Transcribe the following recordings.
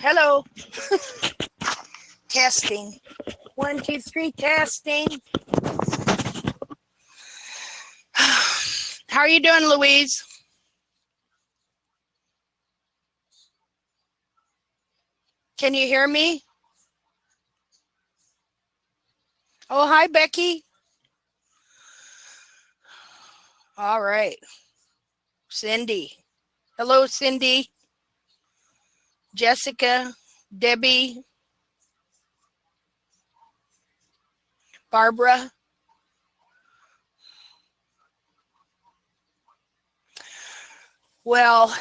Hello. Testing. 1, 2, 3, testing. How are you doing, Louise? Can you hear me? Oh, hi, Becky. All right. Cindy. Hello, Cindy. Jessica, Debbie, Barbara. Well,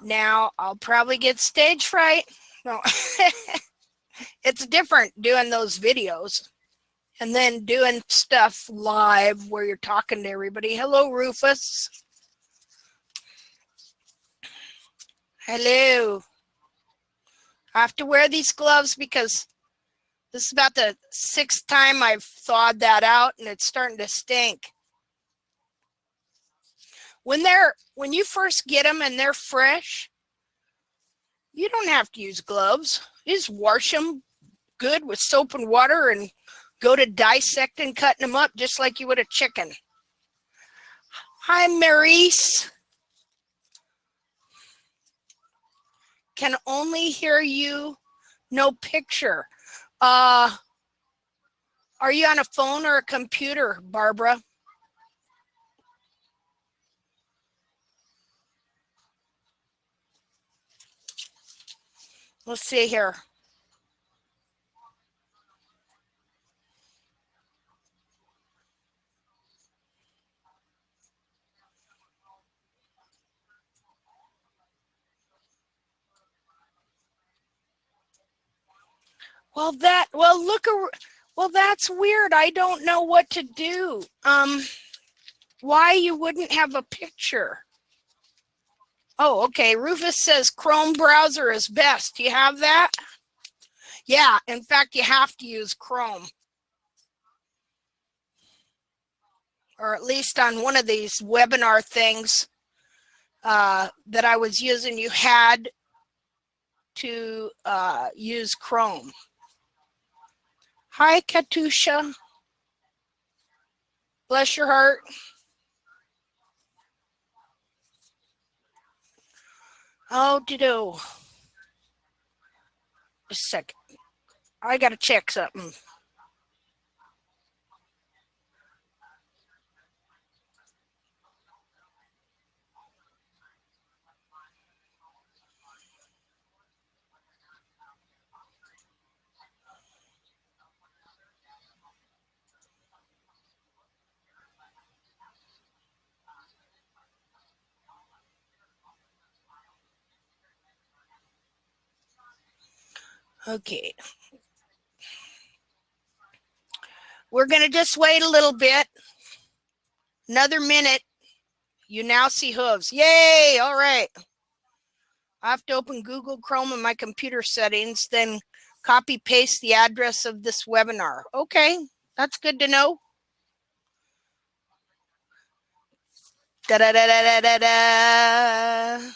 now I'll probably get stage fright. No, it's different doing those videos and then doing stuff live where you're talking to everybody. Hello, Rufus. Hello. I have to wear these gloves because this is about the 6th time I've thawed that out and it's starting to stink. When you first get them and they're fresh, you don't have to use gloves. You just wash them good with soap and water and go to dissecting, cutting them up just like you would a chicken. Hi, Maurice. Can only hear you, no picture. Are you on a phone or a computer, Barbara? Let's see here. Well, that's weird. I don't know what to do. Why you wouldn't have a picture? Oh, okay. Rufus says Chrome browser is best. Do you have that? Yeah, in fact, you have to use Chrome. Or at least on one of these webinar things that I was using, you had to use Chrome. Hi, Katusha. Bless your heart. Oh, do. Just a second. I got to check something. Okay. We're going to just wait a little bit. Another minute. You now see hooves. Yay! All right. I have to open Google Chrome in my computer settings, then copy paste the address of this webinar. Okay, that's good to know. Da da da da da da da.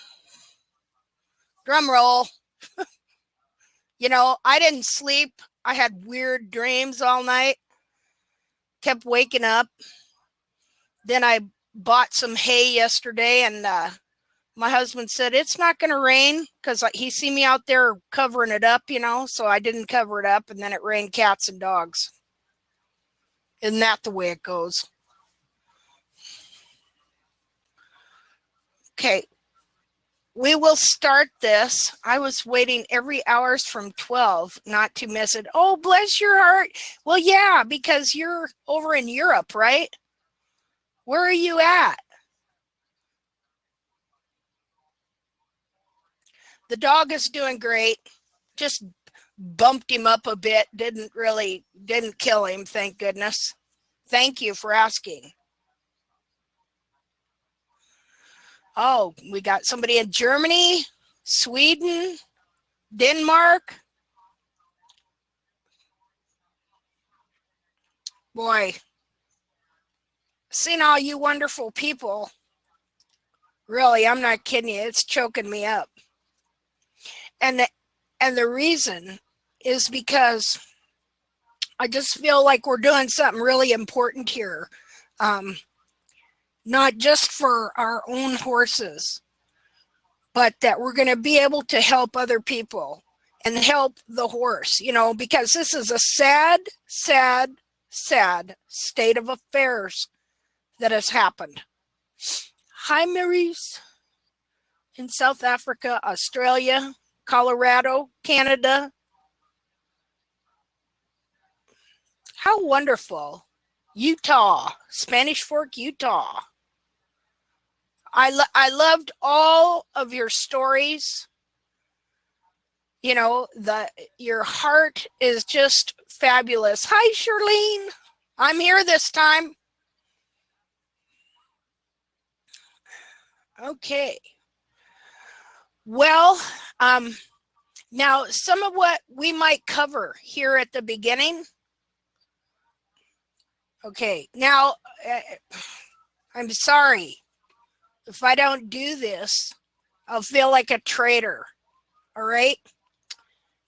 Drum roll. You know, I didn't sleep. I had weird dreams all night. Kept waking up. Then I bought some hay yesterday, and my husband said it's not going to rain because he see me out there covering it up, you know, so I didn't cover it up, and then it rained cats and dogs. Isn't that the way it goes? Okay, we will start this. I was waiting every hours from 12 not to miss it. Oh, bless your heart. Well, yeah, because you're over in Europe, right? Where are you at? The dog is doing great. Just bumped him up a bit. Didn't kill him, thank goodness. Thank you for asking. Oh, we got somebody in Germany, Sweden, Denmark. Boy, seeing all you wonderful people Really, I'm not kidding you. It's choking me up. And the reason is because I just feel like we're doing something really important here. Not just for our own horses, but that we're going to be able to help other people and help the horse, because this is a sad, sad, sad state of affairs that has happened. Hi, Maurice. In South Africa, Australia, Colorado, Canada. How wonderful. Utah, Spanish Fork, Utah. I loved all of your stories. Your heart is just fabulous. Hi, Charlene. I'm here this time. Okay. Well, now some of what we might cover here at the beginning. Okay. Now, I'm sorry. If I don't do this, I'll feel like a traitor. All right.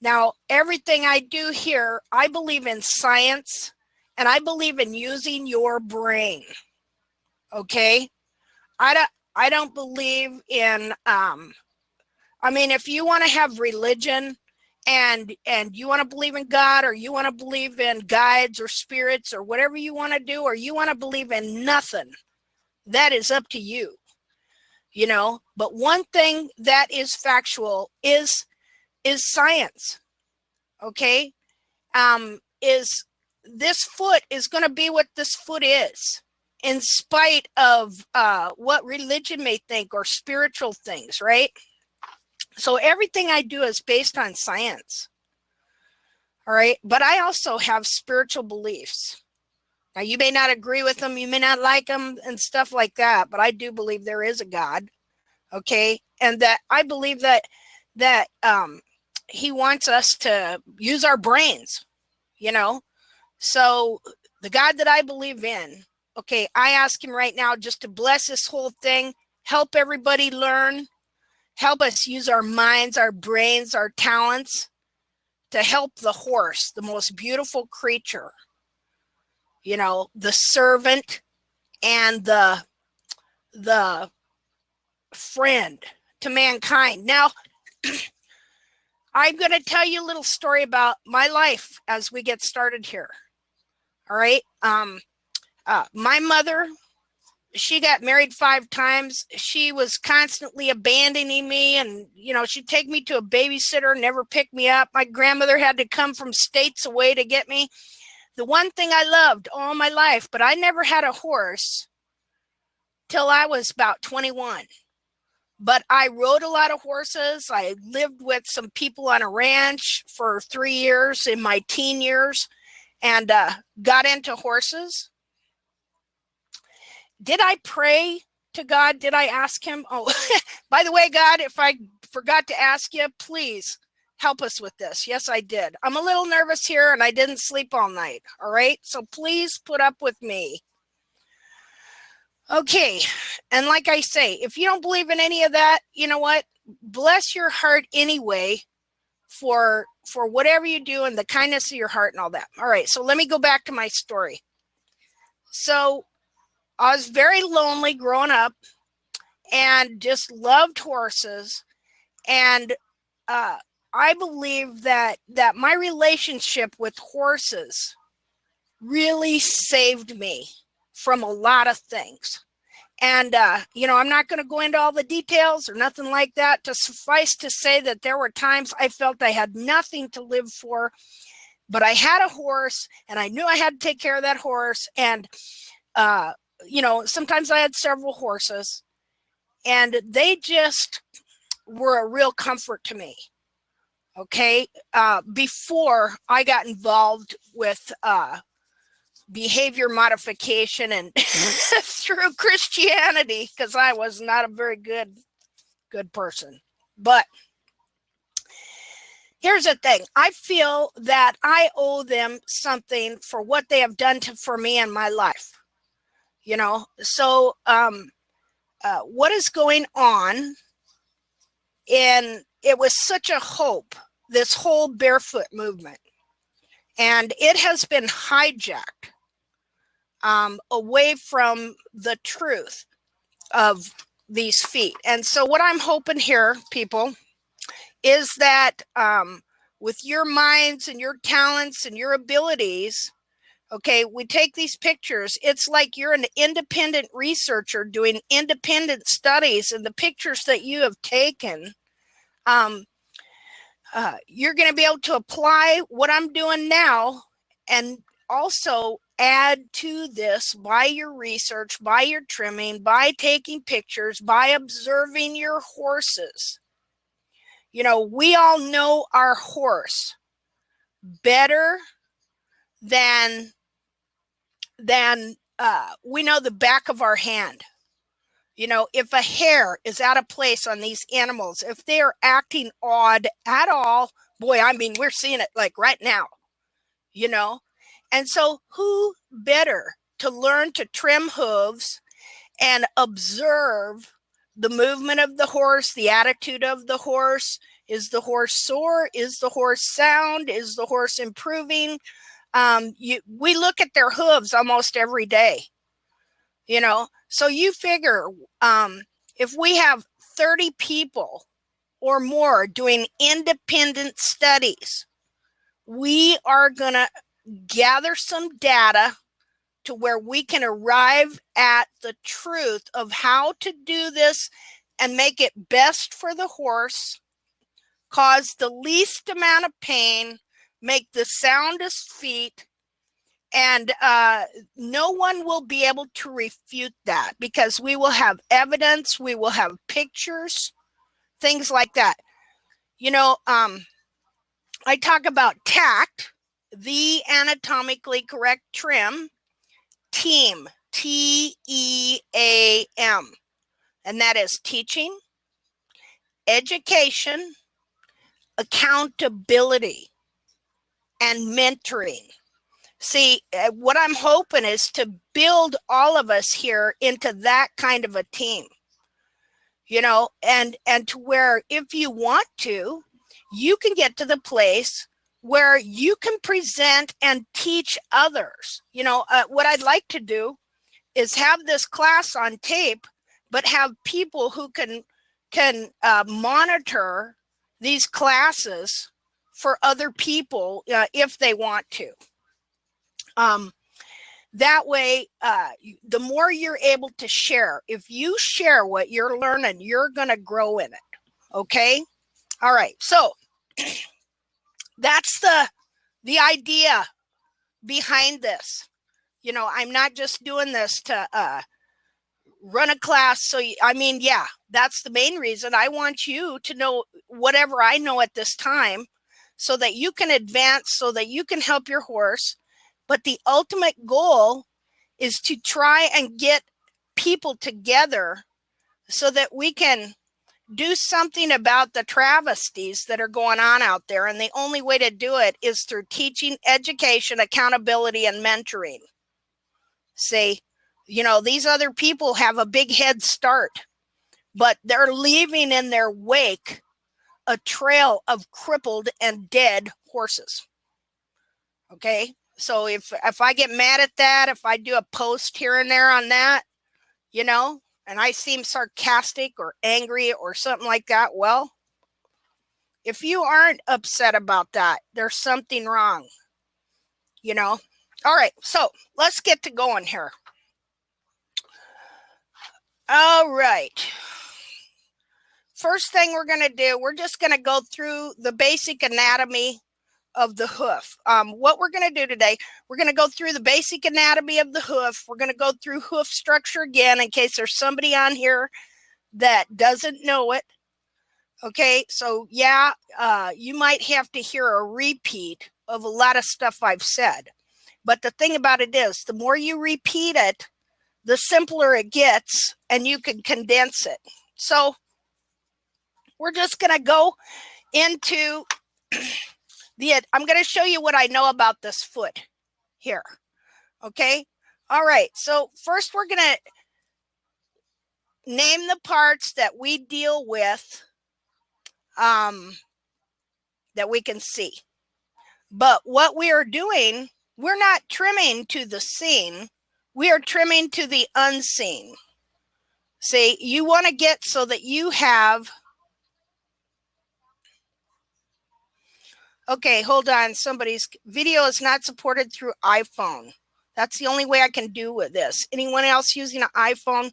Now, everything I do here, I believe in science and I believe in using your brain. Okay. I don't believe in, if you want to have religion and you want to believe in God, or you want to believe in guides or spirits or whatever you want to do, or you want to believe in nothing, that is up to you. But one thing that is factual is science. Okay. Is this foot is going to be what this foot is, in spite of what religion may think or spiritual things, right? So everything I do is based on science. All right. But I also have spiritual beliefs. Now, you may not agree with them, you may not like them and stuff like that, but I do believe there is a God. Okay. And that I believe that he wants us to use our brains, So the God that I believe in, okay, I ask him right now just to bless this whole thing, help everybody learn, help us use our minds, our brains, our talents to help the horse, the most beautiful creature, the servant and the friend to mankind. Now, I'm going to tell you a little story about my life as we get started here. All right. My mother, she got married 5 times. She was constantly abandoning me, and, she'd take me to a babysitter, never pick me up. My grandmother had to come from states away to get me. The one thing I loved all my life, but I never had a horse till I was about 21. But I rode a lot of horses. I lived with some people on a ranch for 3 years in my teen years, and got into horses. Did I pray to God? Did I ask him? Oh, by the way, God, if I forgot to ask you, please help us with this. Yes, I did. I'm a little nervous here and I didn't sleep all night. All right. So please put up with me. Okay. And like I say, if you don't believe in any of that, you know what? Bless your heart anyway for whatever you do and the kindness of your heart and all that. All right. So let me go back to my story. So I was very lonely growing up and just loved horses. And I believe that my relationship with horses really saved me from a lot of things. And, I'm not going to go into all the details or nothing like that. To suffice to say that there were times I felt I had nothing to live for, but I had a horse and I knew I had to take care of that horse. And, sometimes I had several horses, and they just were a real comfort to me. Okay. Before I got involved with behavior modification and through Christianity, because I was not a very good person. But here's the thing. I feel that I owe them something for what they have done for me in my life. So what is going on. And it was such a hope, this whole barefoot movement. And it has been hijacked away from the truth of these feet. And so what I'm hoping here, people, is that with your minds and your talents and your abilities, okay, we take these pictures. It's like you're an independent researcher doing independent studies, and the pictures that you have taken, you're going to be able to apply what I'm doing now and also add to this by your research, by your trimming, by taking pictures, by observing your horses. You know, we all know our horse better than we know the back of our hand. You know, if a hair is out of place on these animals, if they are acting odd at all, boy, I mean, we're seeing it like right now, you know. And so who better to learn to trim hooves and observe the movement of the horse, the attitude of the horse? Is the horse sore? Is the horse sound? Is the horse improving? We look at their hooves almost every day, you know. So you figure if we have 30 people or more doing independent studies, we are going to gather some data to where we can arrive at the truth of how to do this and make it best for the horse, cause the least amount of pain, make the soundest feet, and no one will be able to refute that because we will have evidence, we will have pictures, things like that. You know, I talk about TACT, the Anatomically Correct Trim, TEAM, TEAM, and that is teaching, education, accountability, and mentoring. See, what I'm hoping is to build all of us here into that kind of a team, you know, and to where if you want to, you can get to the place where you can present and teach others. You know, what I'd like to do is have this class on tape, but have people who can monitor these classes for other people if they want to. That way, the more you're able to share, if you share what you're learning, you're going to grow in it. Okay. All right. So that's the idea behind this. You know, I'm not just doing this to run a class. So, I mean, yeah, that's the main reason. I want you to know whatever I know at this time so that you can advance, so that you can help your horse. But the ultimate goal is to try and get people together so that we can do something about the travesties that are going on out there. And the only way to do it is through teaching, education, accountability, and mentoring. See, you know, these other people have a big head start, but they're leaving in their wake a trail of crippled and dead horses. Okay. So if I get mad at that, if I do a post here and there on that, you know, and I seem sarcastic or angry or something like that, well, if you aren't upset about that, there's something wrong, you know. All right, so let's get to going here. All right. First thing we're going to do, we're just going to go through the basic anatomy of the hoof. What we're going to do today, we're going to go through the basic anatomy of the hoof. We're going to go through hoof structure again in case there's somebody on here that doesn't know it. Okay, so yeah, you might have to hear a repeat of a lot of stuff I've said. But the thing about it is, the more you repeat it, the simpler it gets and you can condense it. So we're just going to go into I'm going to show you what I know about this foot here. Okay. All right. So first we're going to name the parts that we deal with that we can see. But what we are doing, we're not trimming to the seen, we are trimming to the unseen. See, you want to get so that you have, okay, hold on, somebody's video is not supported through iPhone. That's the only way I can do with this. Anyone else using an iPhone?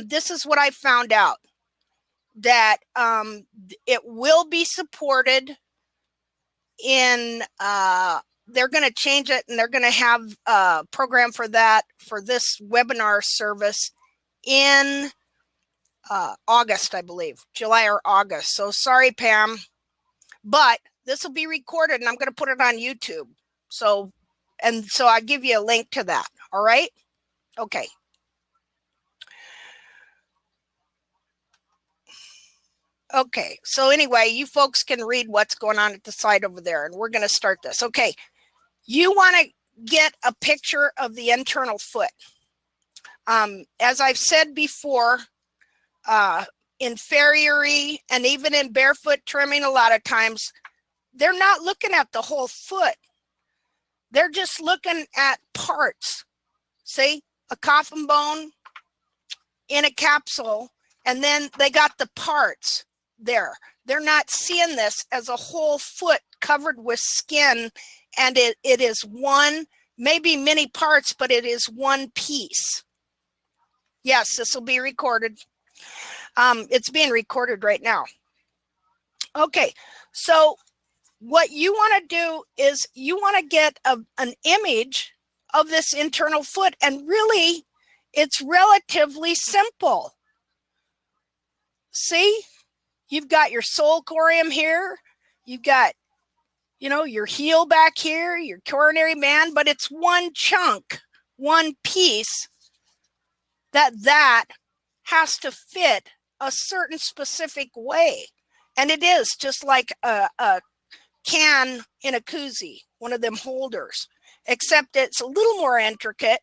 This is what I found out, that it will be supported in, they're going to change it, and they're going to have a program for that, for this webinar service in August, I believe, July or August. So sorry, Pam, but this will be recorded and I'm going to put it on YouTube. So I'll give you a link to that. All right. Okay. Okay. So anyway, you folks can read what's going on at the side over there, and we're going to start this. Okay. You want to get a picture of the internal foot. As I've said before, in farriery and even in barefoot trimming, a lot of times they're not looking at the whole foot. They're just looking at parts. See, a coffin bone in a capsule, and then they got the parts there. They're not seeing this as a whole foot covered with skin, and it is one, maybe many parts, but it is one piece. Yes, this will be recorded. It's being recorded right now. Okay, so what you want to do is you want to get an image of this internal foot, and really it's relatively simple. See, you've got your sole corium here, you've got, you know, your heel back here, your coronary band, but it's one chunk, one piece that has to fit a certain specific way. And it is just like a can in a koozie, one of them holders, except it's a little more intricate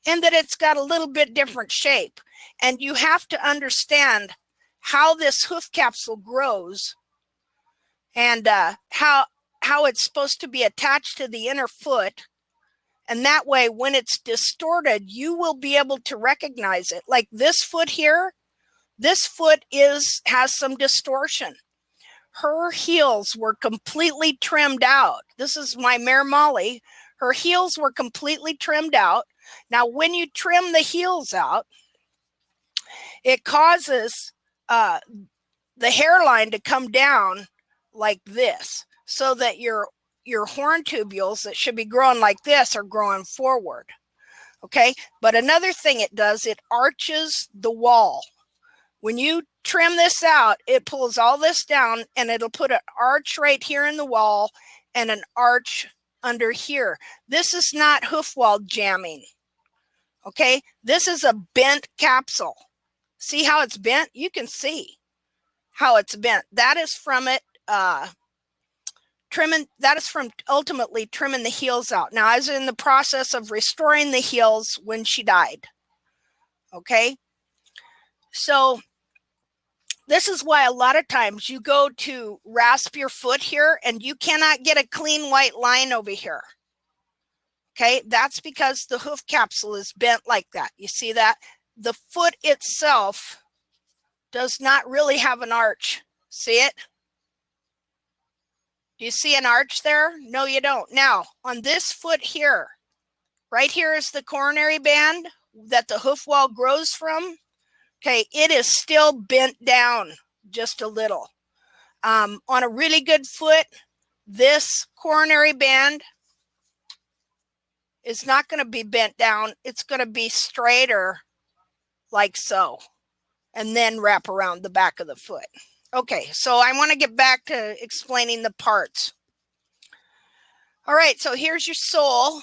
and that it's got a little bit different shape. And you have to understand how this hoof capsule grows, and how it's supposed to be attached to the inner foot. And that way, when it's distorted, you will be able to recognize it. Like this foot here, this foot has some distortion. Her heels were completely trimmed out. This is my mare Molly. Her heels were completely trimmed out. Now, when you trim the heels out, it causes the hairline to come down like this, so that your horn tubules that should be growing like this are growing forward. Okay, but another thing it does, it arches the wall. When you trim this out, it pulls all this down, and it'll put an arch right here in the wall and an arch under here. This is not hoof wall jamming. Okay, this is a bent capsule. See how it's bent? You can see how it's bent. That is from it trimming. That is from ultimately trimming the heels out. Now, I was in the process of restoring the heels when she died. Okay, so this is why a lot of times you go to rasp your foot here and you cannot get a clean white line over here. Okay, that's because the hoof capsule is bent like that. You see that? The foot itself does not really have an arch. See it? Do you see an arch there? No, you don't. Now, on this foot here, right here is the coronary band that the hoof wall grows from. Okay, it is still bent down just a little. On a really good foot, this coronary band is not going to be bent down. It's going to be straighter like so, and then wrap around the back of the foot. Okay, so I want to get back to explaining the parts. All right, so here's your sole.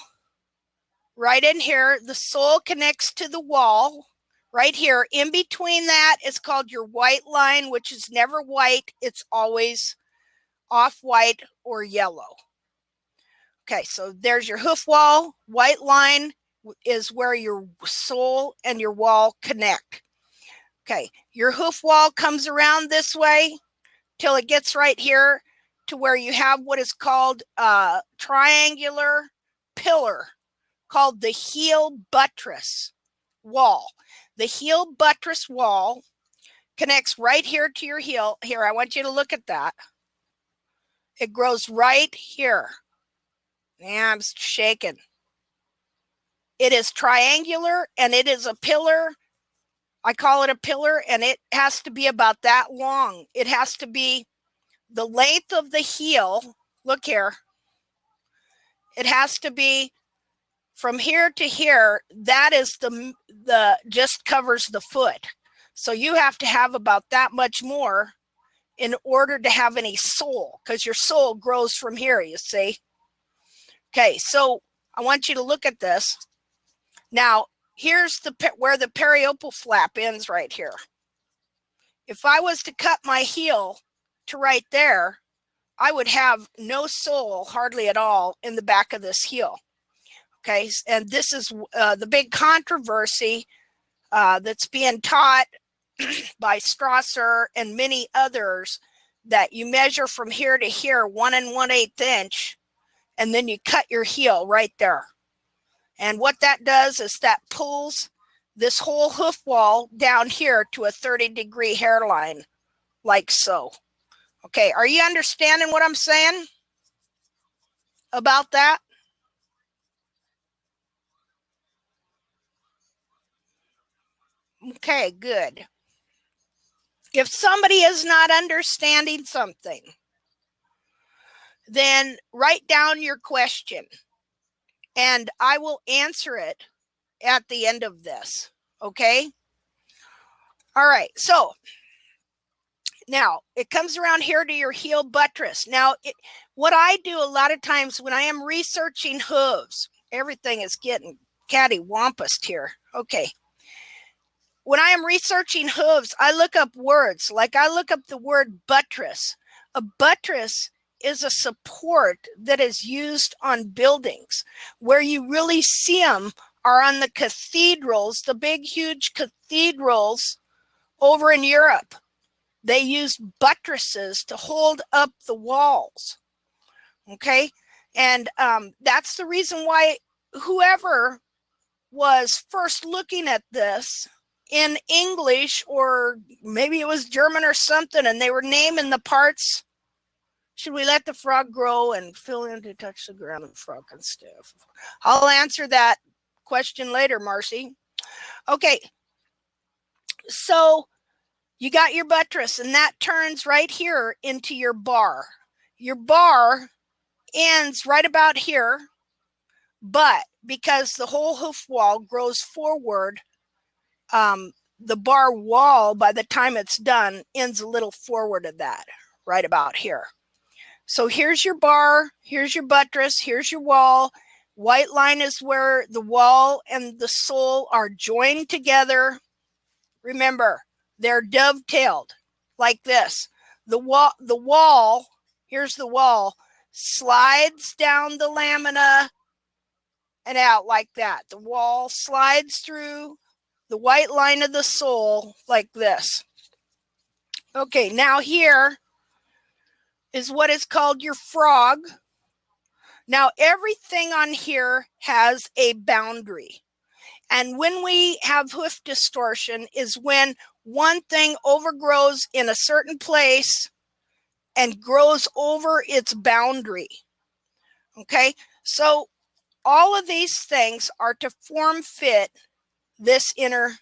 Right in here, the sole connects to the wall. Right here, in between that is called your white line, which is never white. It's always off-white or yellow. Okay, so there's your hoof wall. White line is where your sole and your wall connect. Okay, your hoof wall comes around this way till it gets right here to where you have what is called a triangular pillar called the heel buttress wall. The heel buttress wall connects right here to your heel. Here, I want you to look at that. It grows right here. Yeah, I'm shaking. It is triangular and it is a pillar. I call it a pillar, and it has to be about that long. It has to be the length of the heel. Look here. It has to be from here to here. That is the just covers the foot. So you have to have about that much more in order to have any sole, because your sole grows from here, you see. Okay, so I want you to look at this. Now, here's where the periopel flap ends right here. If I was to cut my heel to right there, I would have no sole hardly at all in the back of this heel. Okay, and this is the big controversy that's being taught by Strasser and many others, that you measure from here to here 1 1/8 inch, and then you cut your heel right there. And what that does is that pulls this whole hoof wall down here to a 30-degree hairline, like so. Okay, are you understanding what I'm saying about that? Okay, good. If somebody is not understanding something, then write down your question and I will answer it at the end of this. Okay? All right, so now it comes around here to your heel buttress. Now, what I do a lot of times when I am researching hooves, everything is getting cattywampus here. Okay. When I am researching hooves, I look up words. Like I look up the word buttress. A buttress is a support that is used on buildings. Where you really see them are on the cathedrals, the big, huge cathedrals over in Europe. They use buttresses to hold up the walls. Okay, and that's the reason why whoever was first looking at this in English, or maybe it was German or something, and they were naming the parts. Should we let the frog grow and fill in to touch the ground and frog and stuff? I'll answer that question later, Marcy. Okay, so you got your buttress, and that turns right here into your bar. Your bar ends right about here, but because the whole hoof wall grows forward, the bar wall, by the time it's done, ends a little forward of that, right about here. So here's your bar, here's your buttress, here's your wall. White line is where the wall and the sole are joined together. Remember, they're dovetailed like this. The wall, here's the wall, slides down the lamina and out like that. The wall slides through the white line of the sole like this. Okay, now here is what is called your frog. Now everything on here has a boundary. And when we have hoof distortion is when one thing overgrows in a certain place and grows over its boundary. Okay, so all of these things are to form fit this inner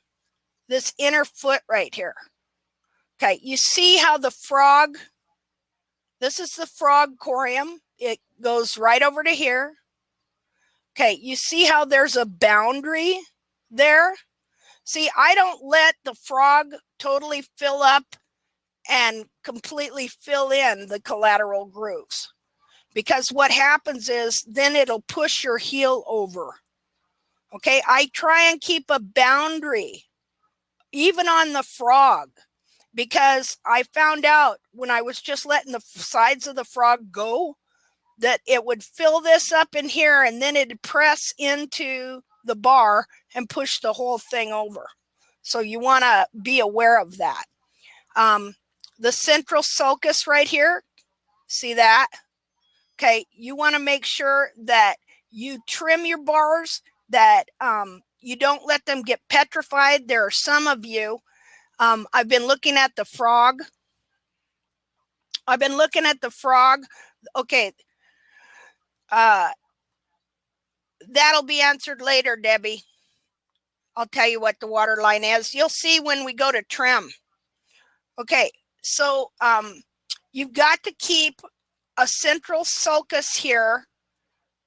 foot right here. Okay, you see how the frog, this is the frog corium. It goes right over to here. Okay, you see how there's a boundary there? See, I don't let the frog totally fill up and completely fill in the collateral grooves, because what happens is then it'll push your heel over. Okay, I try and keep a boundary even on the frog, because I found out when I was just letting the sides of the frog go that it would fill this up in here and then it'd press into the bar and push the whole thing over. So you want to be aware of that. The central sulcus right here, see that? Okay, you want to make sure that you trim your bars, that you don't let them get petrified. There are some of you, I've been looking at the frog. Okay, that'll be answered later, Debbie. I'll tell you what the water line is. You'll see when we go to trim. Okay, so you've got to keep a central sulcus here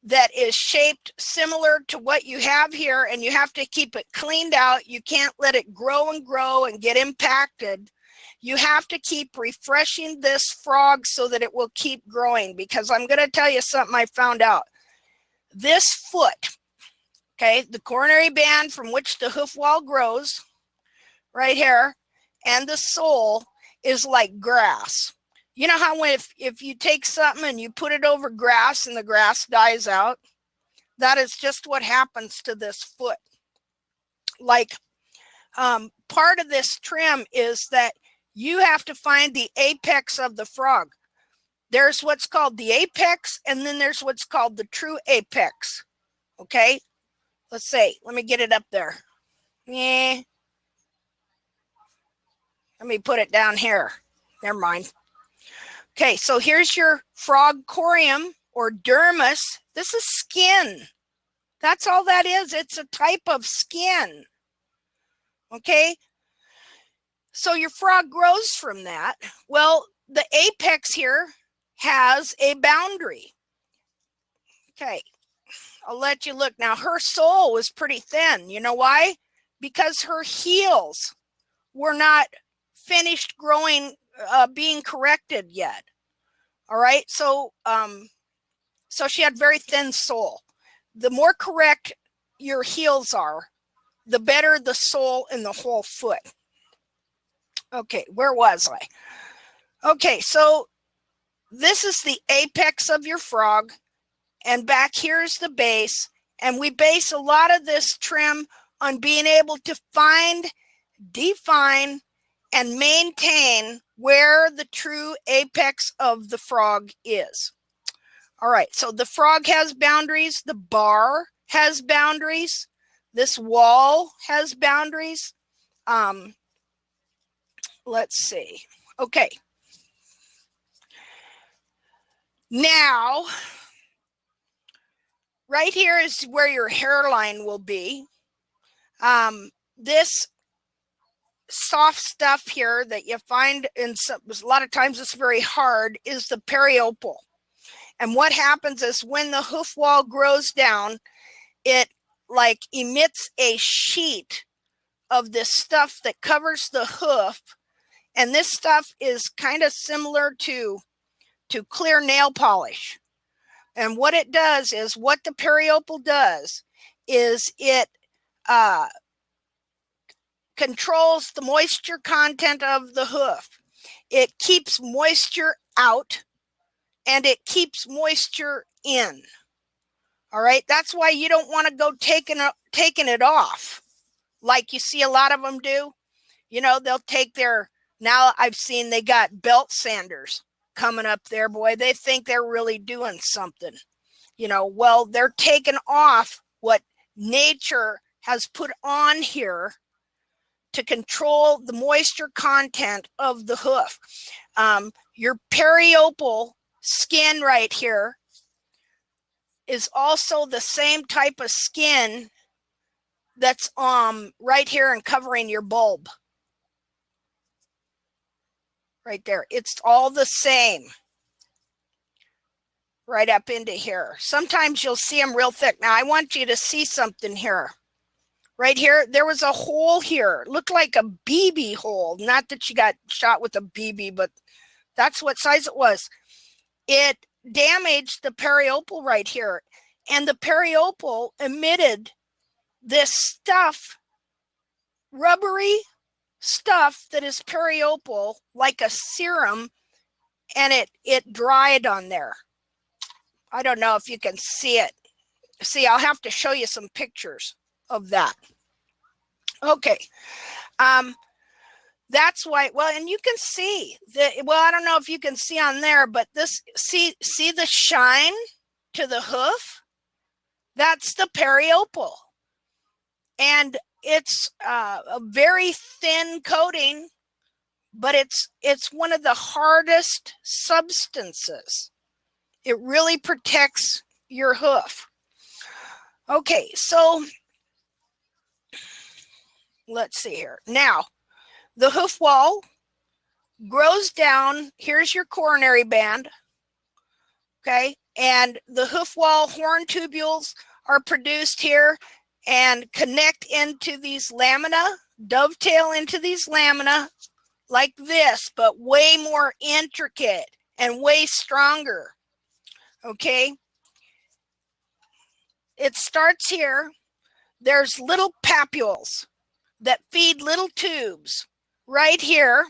that is shaped similar to what you have here, and you have to keep it cleaned out. You can't let it grow and get impacted. You have to keep refreshing this frog so that it will keep growing, because I'm going to tell you something I found out. This foot, okay, the coronary band from which the hoof wall grows right here, and the sole is like grass. You know how when if you take something and you put it over grass and the grass dies out? That is just what happens to this foot. Like part of this trim is that you have to find the apex of the frog. There's what's called the apex, and then there's what's called the true apex. Okay, let's see. Let me get it up there. Yeah. Let me put it down here. Never mind. Okay, so here's your frog corium or dermis. This is skin. That's all that is. It's a type of skin. Okay, so your frog grows from that. Well, the apex here has a boundary. Okay, I'll let you look. Now, her sole was pretty thin. You know why? Because her heels were not finished growing, being corrected yet. All right, so so she had very thin sole. The more correct your heels are, the better the sole in the whole foot. Okay, where was I? Okay, so this is the apex of your frog, and back here's the base, and we base a lot of this trim on being able to find, define, and maintain where the true apex of the frog is. All right, so the frog has boundaries, the bar has boundaries, this wall has boundaries. Let's see. Okay. Now, right here is where your hairline will be. This soft stuff here that you find in some, a lot of times it's very hard, is the periopel. And what happens is when the hoof wall grows down, it like emits a sheet of this stuff that covers the hoof. And this stuff is kind of similar to clear nail polish. And what it does is, what the periopel does is it controls the moisture content of the hoof. It keeps moisture out and it keeps moisture in. All right, that's why you don't want to go taking it off like you see a lot of them do. You know, they'll take their, now I've seen they got belt sanders coming up there, boy. They think they're really doing something. You know, well, they're taking off what nature has put on here to control the moisture content of the hoof. Your periopel skin right here is also the same type of skin that's right here and covering your bulb. Right there. It's all the same. Right up into here. Sometimes you'll see them real thick. Now I want you to see something here. Right here, there was a hole here. It looked like a BB hole. Not that you got shot with a BB, but that's what size it was. It damaged the periopel right here. And the periopel emitted this stuff, rubbery stuff that is periopel, like a serum, and it dried on there. I don't know if you can see it. See, I'll have to show you some pictures of that. Okay. That's why, well, and you can see the, well, I don't know if you can see on there, but this, see the shine to the hoof? That's the periopel. And it's a very thin coating, but it's one of the hardest substances. It really protects your hoof. Okay, so let's see here. Now, the hoof wall grows down. Here's your coronary band. Okay, and the hoof wall horn tubules are produced here and connect into these lamina, dovetail into these lamina like this, but way more intricate and way stronger. Okay, it starts here. There's little papules that feed little tubes right here,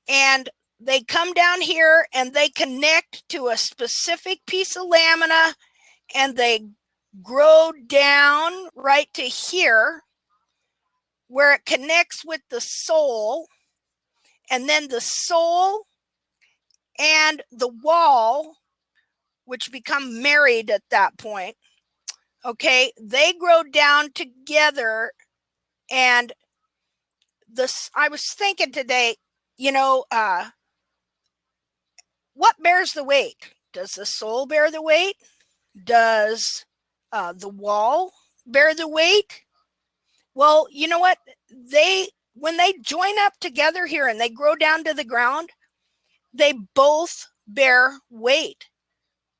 and they come down here and they connect to a specific piece of lamina, and they grow down right to here where it connects with the sole, and then the sole and the wall, which become married at that point, okay, they grow down together. And this, I was thinking today, you know, what bears the weight? Does the sole bear the weight? Does the wall bear the weight? Well, you know what? When they join up together here and they grow down to the ground, they both bear weight,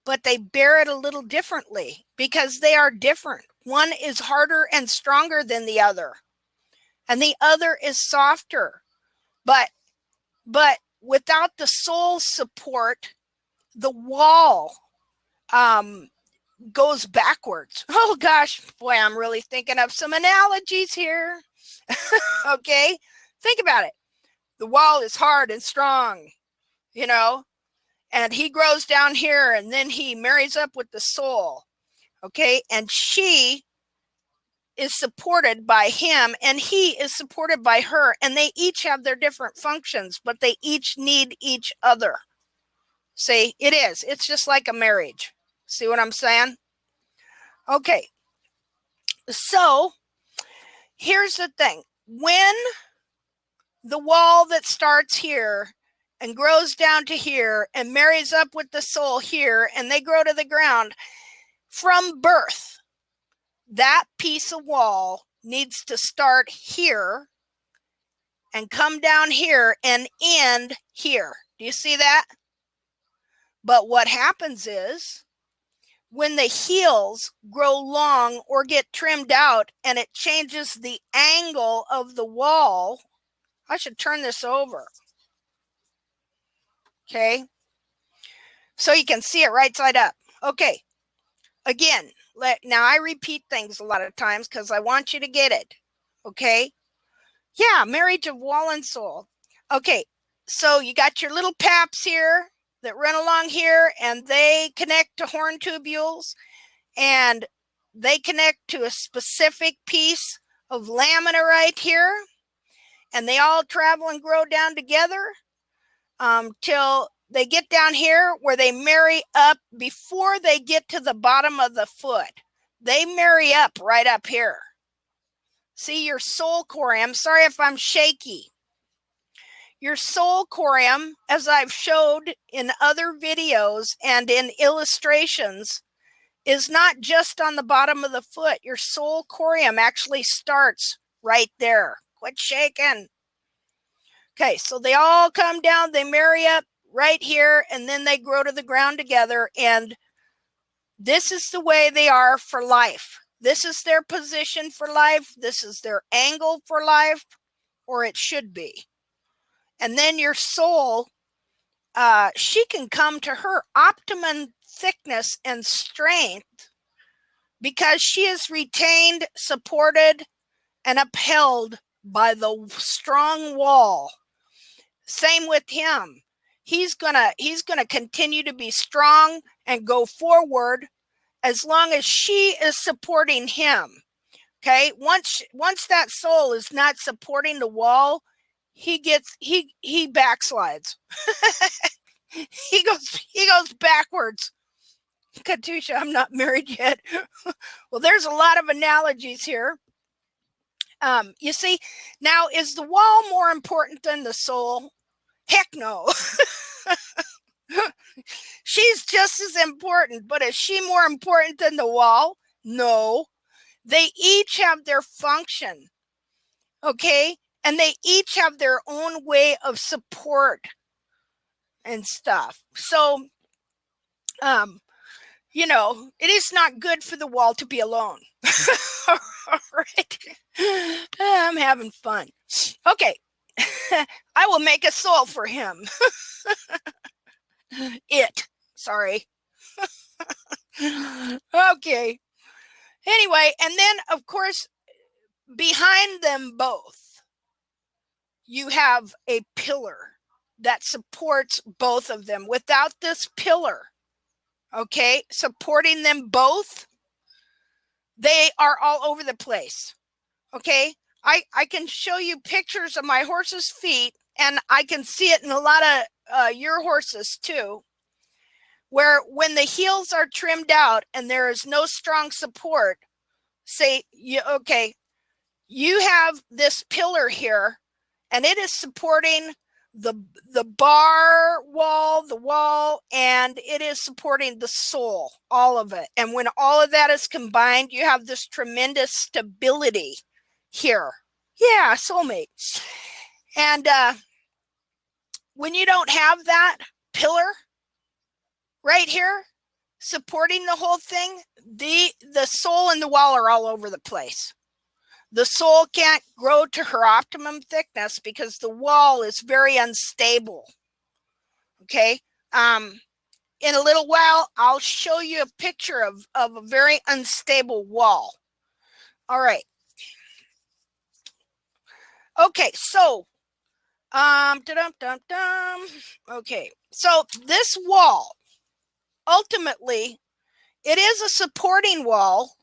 but they bear it a little differently because they are different. One is harder and stronger than the other, and the other is softer. But without the sole support, the wall goes backwards. Oh gosh, boy, I'm really thinking of some analogies here. Okay, think about it. The wall is hard and strong, you know, and he grows down here and then he marries up with the sole. Okay, and she is supported by him and he is supported by her, and they each have their different functions, but they each need each other. See, it's just like a marriage. See what I'm saying? Okay, so here's the thing. When the wall that starts here and grows down to here and marries up with the sole here, and they grow to the ground, from birth, that piece of wall needs to start here and come down here and end here. Do you see that? But what happens is when the heels grow long or get trimmed out and it changes the angle of the wall, I should turn this over. Okay, so you can see it right side up. Okay, again, now I repeat things a lot of times because I want you to get it. Okay, yeah, marriage of wall and sole. Okay, so you got your little paps here that run along here, and they connect to horn tubules, and they connect to a specific piece of lamina right here, and they all travel and grow down together till they get down here where they marry up before they get to the bottom of the foot. They marry up right up here. See your sole corium. Sorry if I'm shaky. Your sole corium, as I've showed in other videos and in illustrations, is not just on the bottom of the foot. Your sole corium actually starts right there. Quit shaking. Okay, so they all come down, they marry up right here, and then they grow to the ground together, and this is the way they are for life. This is their position for life. This is their angle for life, or it should be. And then your sole, she can come to her optimum thickness and strength because she is retained, supported, and upheld by the strong wall. Same with him. He's gonna continue to be strong and go forward as long as she is supporting him. Okay, once that sole is not supporting the wall, he backslides. he goes backwards. Katusha, I'm not married yet. Well, there's a lot of analogies here. You see, now is the wall more important than the sole? Heck no. She's just as important, but is she more important than the wall? No. They each have their function, okay? And they each have their own way of support and stuff. So, you know, it is not good for the wall to be alone. All right. I'm having fun. Okay. I will make a sole for him. Sorry. Okay. Anyway, and then of course, behind them both, you have a pillar that supports both of them. Without this pillar, okay, supporting them both, they are all over the place. Okay, I can show you pictures of my horse's feet, and I can see it in a lot of your horses too, where when the heels are trimmed out and there is no strong support, say, okay, you have this pillar here, and it is supporting the bar wall, the wall, and it is supporting the sole, all of it. And when all of that is combined, you have this tremendous stability here. Yeah, soulmate. And when you don't have that pillar right here supporting the whole thing, the sole and the wall are all over the place. The sole can't grow to her optimum thickness because the wall is very unstable. Okay. In a little while, I'll show you a picture of a very unstable wall. All right. Okay, so okay, so this wall, ultimately, it is a supporting wall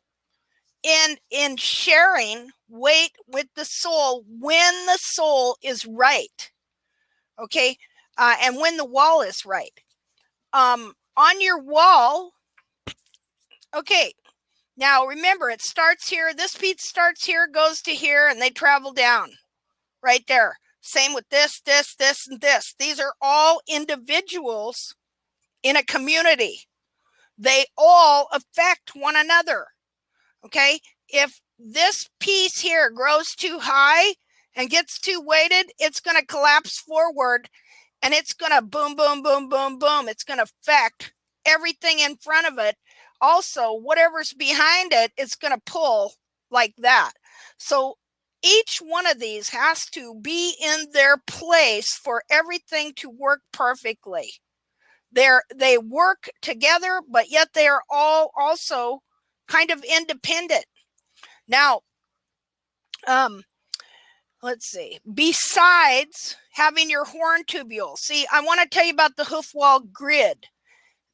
in sharing weight with the sole when the sole is right. Okay, and when the wall is right. On your wall, okay, now remember, it starts here. This piece starts here, goes to here, and they travel down right there. Same with this, and this. These are all individuals in a community. They all affect one another. Okay, if this piece here grows too high and gets too weighted, it's going to collapse forward, and it's going to boom, boom, boom, boom, boom. It's going to affect everything in front of it. Also, whatever's behind it, it's going to pull like that. So each one of these has to be in their place for everything to work perfectly. They work together, but yet they are all also kind of independent. Now, let's see. Besides having your horn tubules, see, I want to tell you about the hoof wall grid.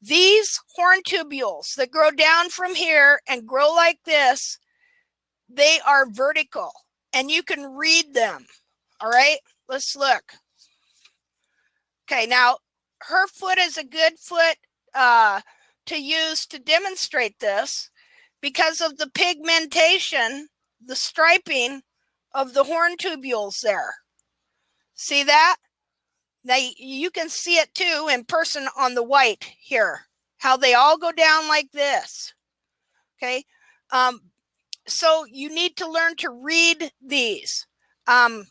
These horn tubules that grow down from here and grow like this, they are vertical, and you can read them. All right, let's look. Okay, now her foot is a good foot to use to demonstrate this because of the pigmentation, the striping of the horn tubules there. See that? Now you can see it too in person on the white here, how they all go down like this. Okay, so you need to learn to read these. We're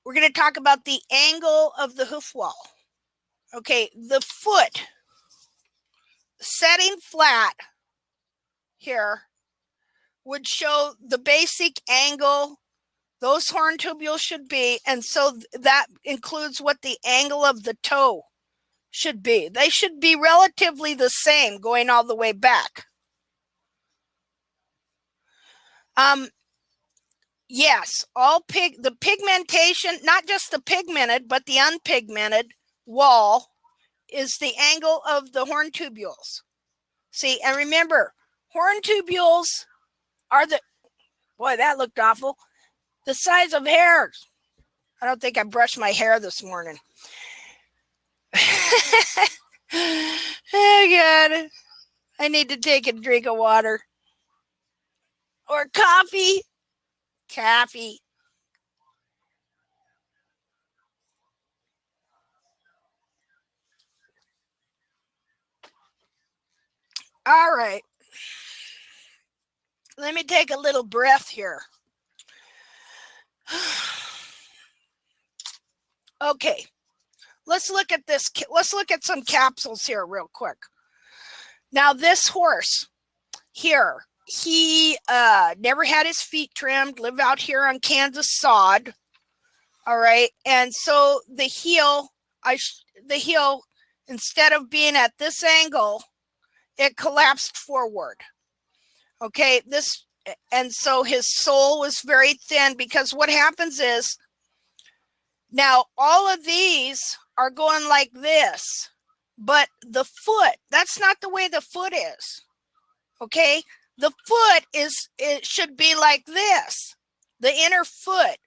going to talk about the angle of the hoof wall. Okay, the foot setting flat here would show the basic angle those horn tubules should be, and so that includes what the angle of the toe should be. They should be relatively the same going all the way back. Yes, the pigmentation, not just the pigmented, but the unpigmented wall is the angle of the horn tubules. See, and remember, Horn tubules are boy, that looked awful, the size of hairs. I don't think I brushed my hair this morning. Oh, God. I need to take a drink of water. Or coffee. Coffee. All right. Let me take a little breath here. Okay. Let's look at this. Let's look at some capsules here real quick. Now, this horse here, he never had his feet trimmed, lived out here on Kansas sod. All right. And so the heel, instead of being at this angle, it collapsed forward. Okay. And so his sole was very thin, because what happens is, now all of these are going like this, but the foot, that's not the way the foot is. Okay. The foot it should be like this. The inner foot,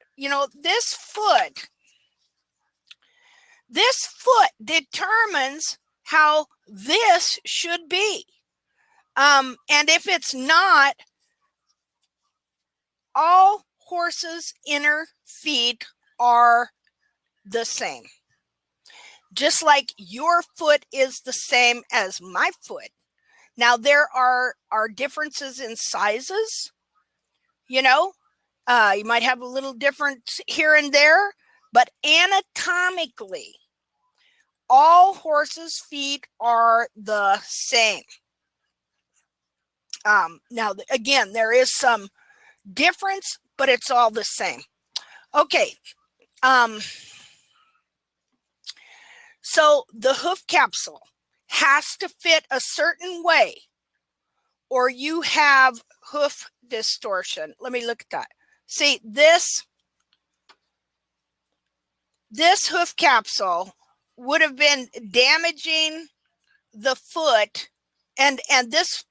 this foot determines how this should be. And if it's not, all horses' inner feet are the same. Just like your foot is the same as my foot. Now, there are differences in sizes, you might have a little difference here and there, but anatomically, all horses' feet are the same. Now, again, there is some difference, but it's all the same. Okay. So the hoof capsule has to fit a certain way, or you have hoof distortion. Let me look at that. See, this hoof capsule would have been damaging the foot, and this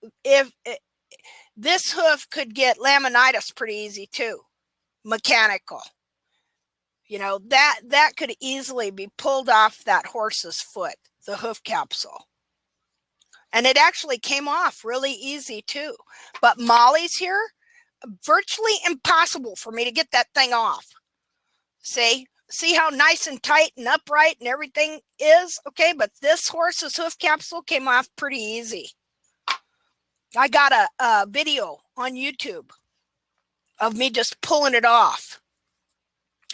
hoof could get laminitis pretty easy too, mechanical. That could easily be pulled off that horse's foot, the hoof capsule. And it actually came off really easy too. But Molly's here, virtually impossible for me to get that thing off. See how nice and tight and upright and everything is? Okay, but this horse's hoof capsule came off pretty easy. I got a video on YouTube of me just pulling it off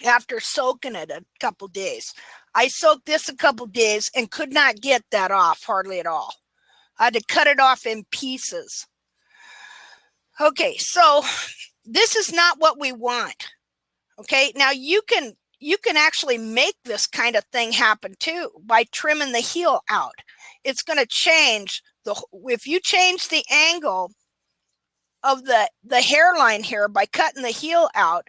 after soaking it a couple days. I soaked this a couple days and could not get that off hardly at all. I had to cut it off in pieces. Okay, so this is not what we want. Okay, now you can actually make this kind of thing happen too by trimming the heel out. It's going to change if you change the angle of the hairline here by cutting the heel out,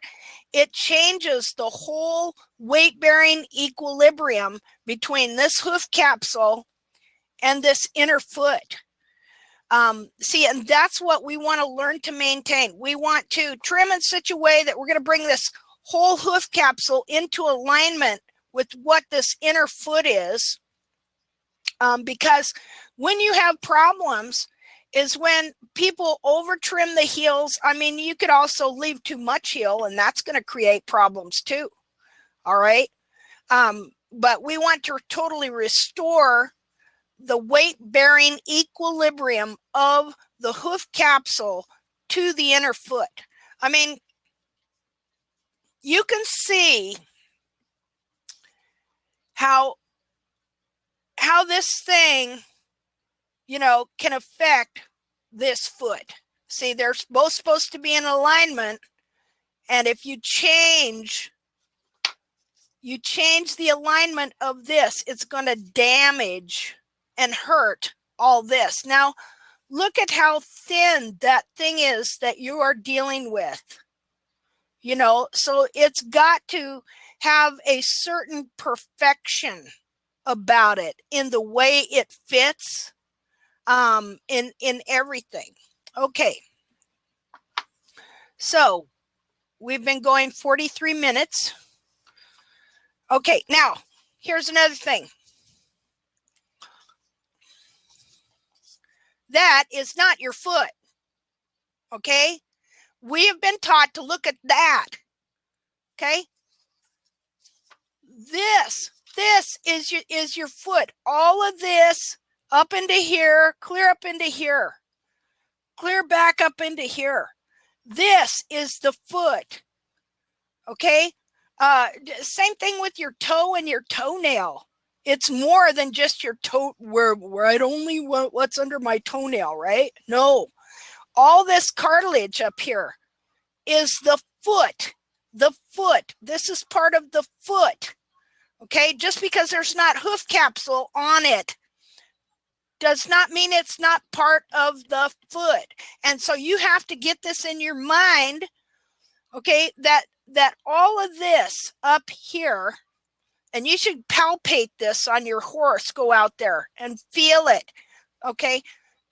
it changes the whole weight-bearing equilibrium between this hoof capsule and this inner foot. See, and that's what we want to learn to maintain. We want to trim in such a way that we're going to bring this whole hoof capsule into alignment with what this inner foot is. Because when you have problems is when people over trim the heels. I mean, you could also leave too much heel, and that's going to create problems too. All right. But we want to totally restore the weight-bearing equilibrium of the hoof capsule to the inner foot. I mean, you can see how this thing, can affect this foot. See, they're both supposed to be in alignment, and if you change the alignment of this, it's going to damage and hurt all this. Now, look at how thin that thing is that you are dealing with. So it's got to have a certain perfection about it in the way it fits, in everything. Okay. So we've been going 43 minutes. Okay, now here's another thing. That is not your foot. Okay? We have been taught to look at that. Okay? This is your foot. All of this up into here, clear up into here, clear back up into here. This is the foot. Okay? Same thing with your toe and your toenail. It's more than just your toe, where I only want what's under my toenail, right? No. All this cartilage up here is the foot. The foot. This is part of the foot. Okay, just because there's not hoof capsule on it does not mean it's not part of the foot. And so you have to get this in your mind, okay, that all of this up here, and you should palpate this on your horse, go out there and feel it, okay?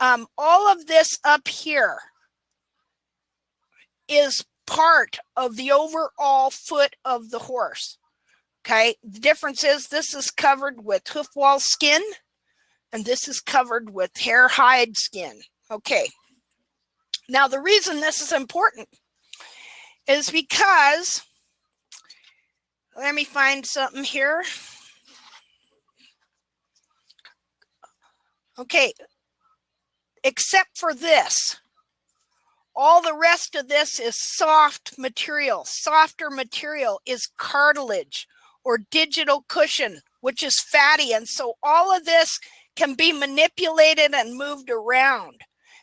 All of this up here is part of the overall foot of the horse. Okay, the difference is this is covered with hoof wall skin and this is covered with hair hide skin. Okay, now the reason this is important is because, let me find something here. Okay, except for this, all the rest of this is soft material. Softer material is cartilage or digital cushion, which is fatty. And so all of this can be manipulated and moved around.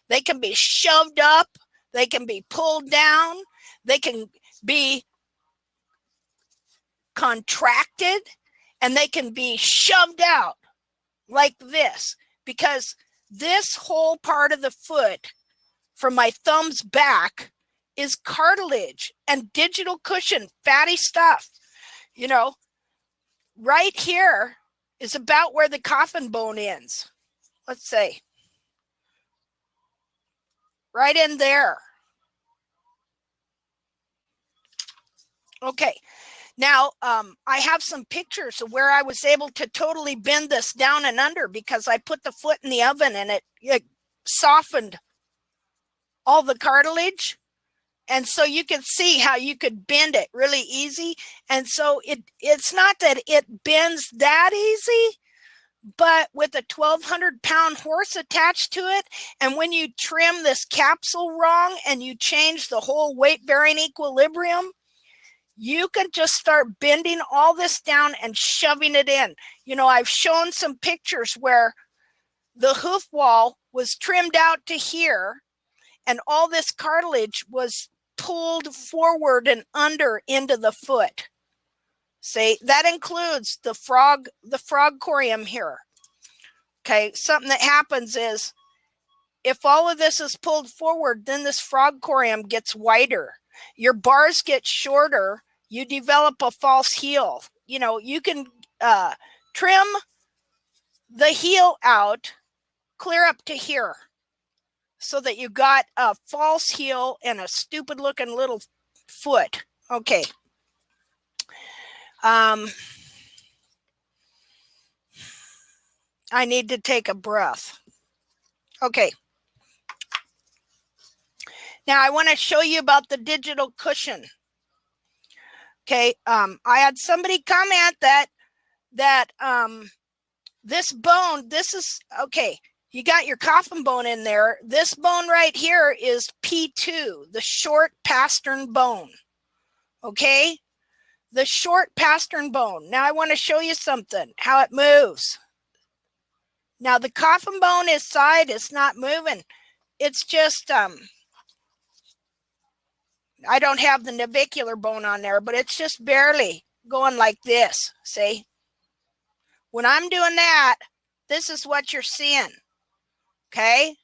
They can be shoved up, they can be pulled down, they can be contracted, and they can be shoved out like this, because this whole part of the foot from my thumbs back is cartilage and digital cushion, fatty stuff. You know, right here is about where the coffin bone ends. Let's say right in there. Okay, now I have some pictures of where I was able to totally bend this down and under because I put the foot in the oven and it softened all the cartilage. And so you can see how you could bend it really easy. And so it's not that it bends that easy, but with a 1,200-pound horse attached to it, and when you trim this capsule wrong and you change the whole weight-bearing equilibrium, you can just start bending all this down and shoving it in. You know, I've shown some pictures where the hoof wall was trimmed out to here, and all this cartilage was pulled forward and under into the foot. See, that includes the frog corium here. Okay, something that happens is if all of this is pulled forward, then this frog corium gets wider. Your bars get shorter. You develop a false heel. You know, you can trim the heel out, clear up to here, so that you got a false heel and a stupid looking little foot. Okay. I need to take a breath. Okay. Now I want to show you about the digital cushion. Okay. I had somebody comment that this bone, this is, okay, you got your coffin bone in there. This bone right here is P2, the short pastern bone. Okay? The short pastern bone. Now I want to show you something, how it moves. Now the coffin bone is side, it's not moving. It's just, I don't have the navicular bone on there, but it's just barely going like this, see? When I'm doing that, this is what you're seeing. Okay.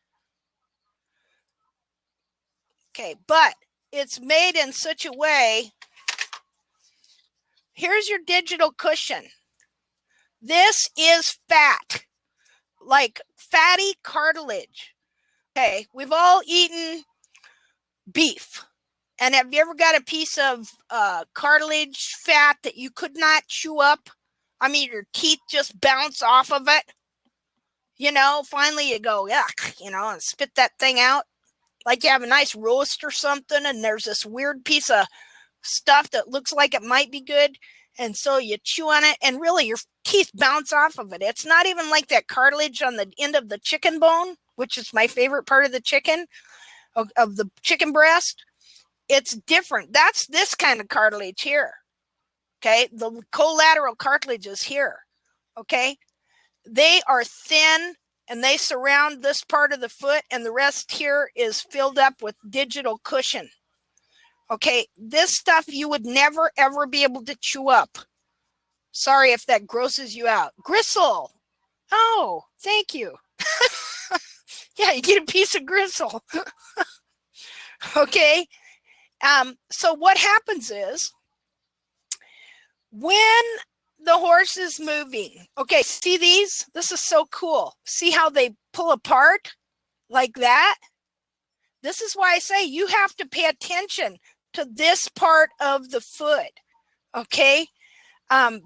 Okay, but it's made in such a way. Here's your digital cushion. This is fat, like fatty cartilage. Okay, we've all eaten beef. And have you ever got a piece of cartilage fat that you could not chew up? I mean, your teeth just bounce off of it. You know, finally you go, yuck, you know, and spit that thing out. Like you have a nice roast or something, and there's this weird piece of stuff that looks like it might be good. And so you chew on it, and really your teeth bounce off of it. It's not even like that cartilage on the end of the chicken bone, which is my favorite part of the chicken, of the chicken breast. It's different. That's this kind of cartilage here. Okay. The collateral cartilages here. Okay. They are thin and they surround this part of the foot, and the rest here is filled up with digital cushion. Okay. This stuff you would never, ever be able to chew up. Sorry if that grosses you out. Gristle. Oh, thank you. Yeah, you get a piece of gristle. Okay. So what happens is when the horse is moving, okay, see these? This is so cool. See how they pull apart like that? This is why I say you have to pay attention to this part of the foot, okay?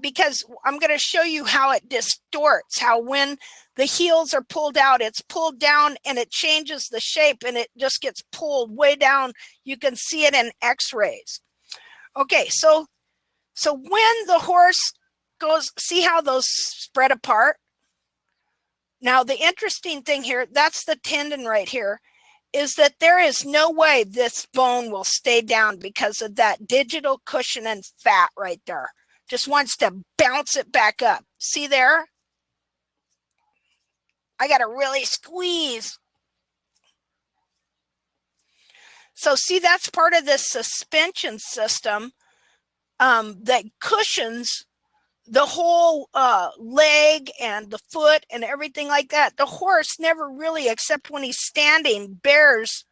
Because I'm going to show you how it distorts, how when the heels are pulled out, it's pulled down and it changes the shape and it just gets pulled way down. You can see it in x-rays. Okay, so when the horse goes, see how those spread apart? Now, the interesting thing here, that's the tendon right here, is that there is no way this bone will stay down because of that digital cushion and fat right there. Just wants to bounce it back up. See there? I got to really squeeze. So see, that's part of this suspension system that cushions the whole leg and the foot and everything like that. The horse never really, except when he's standing, bears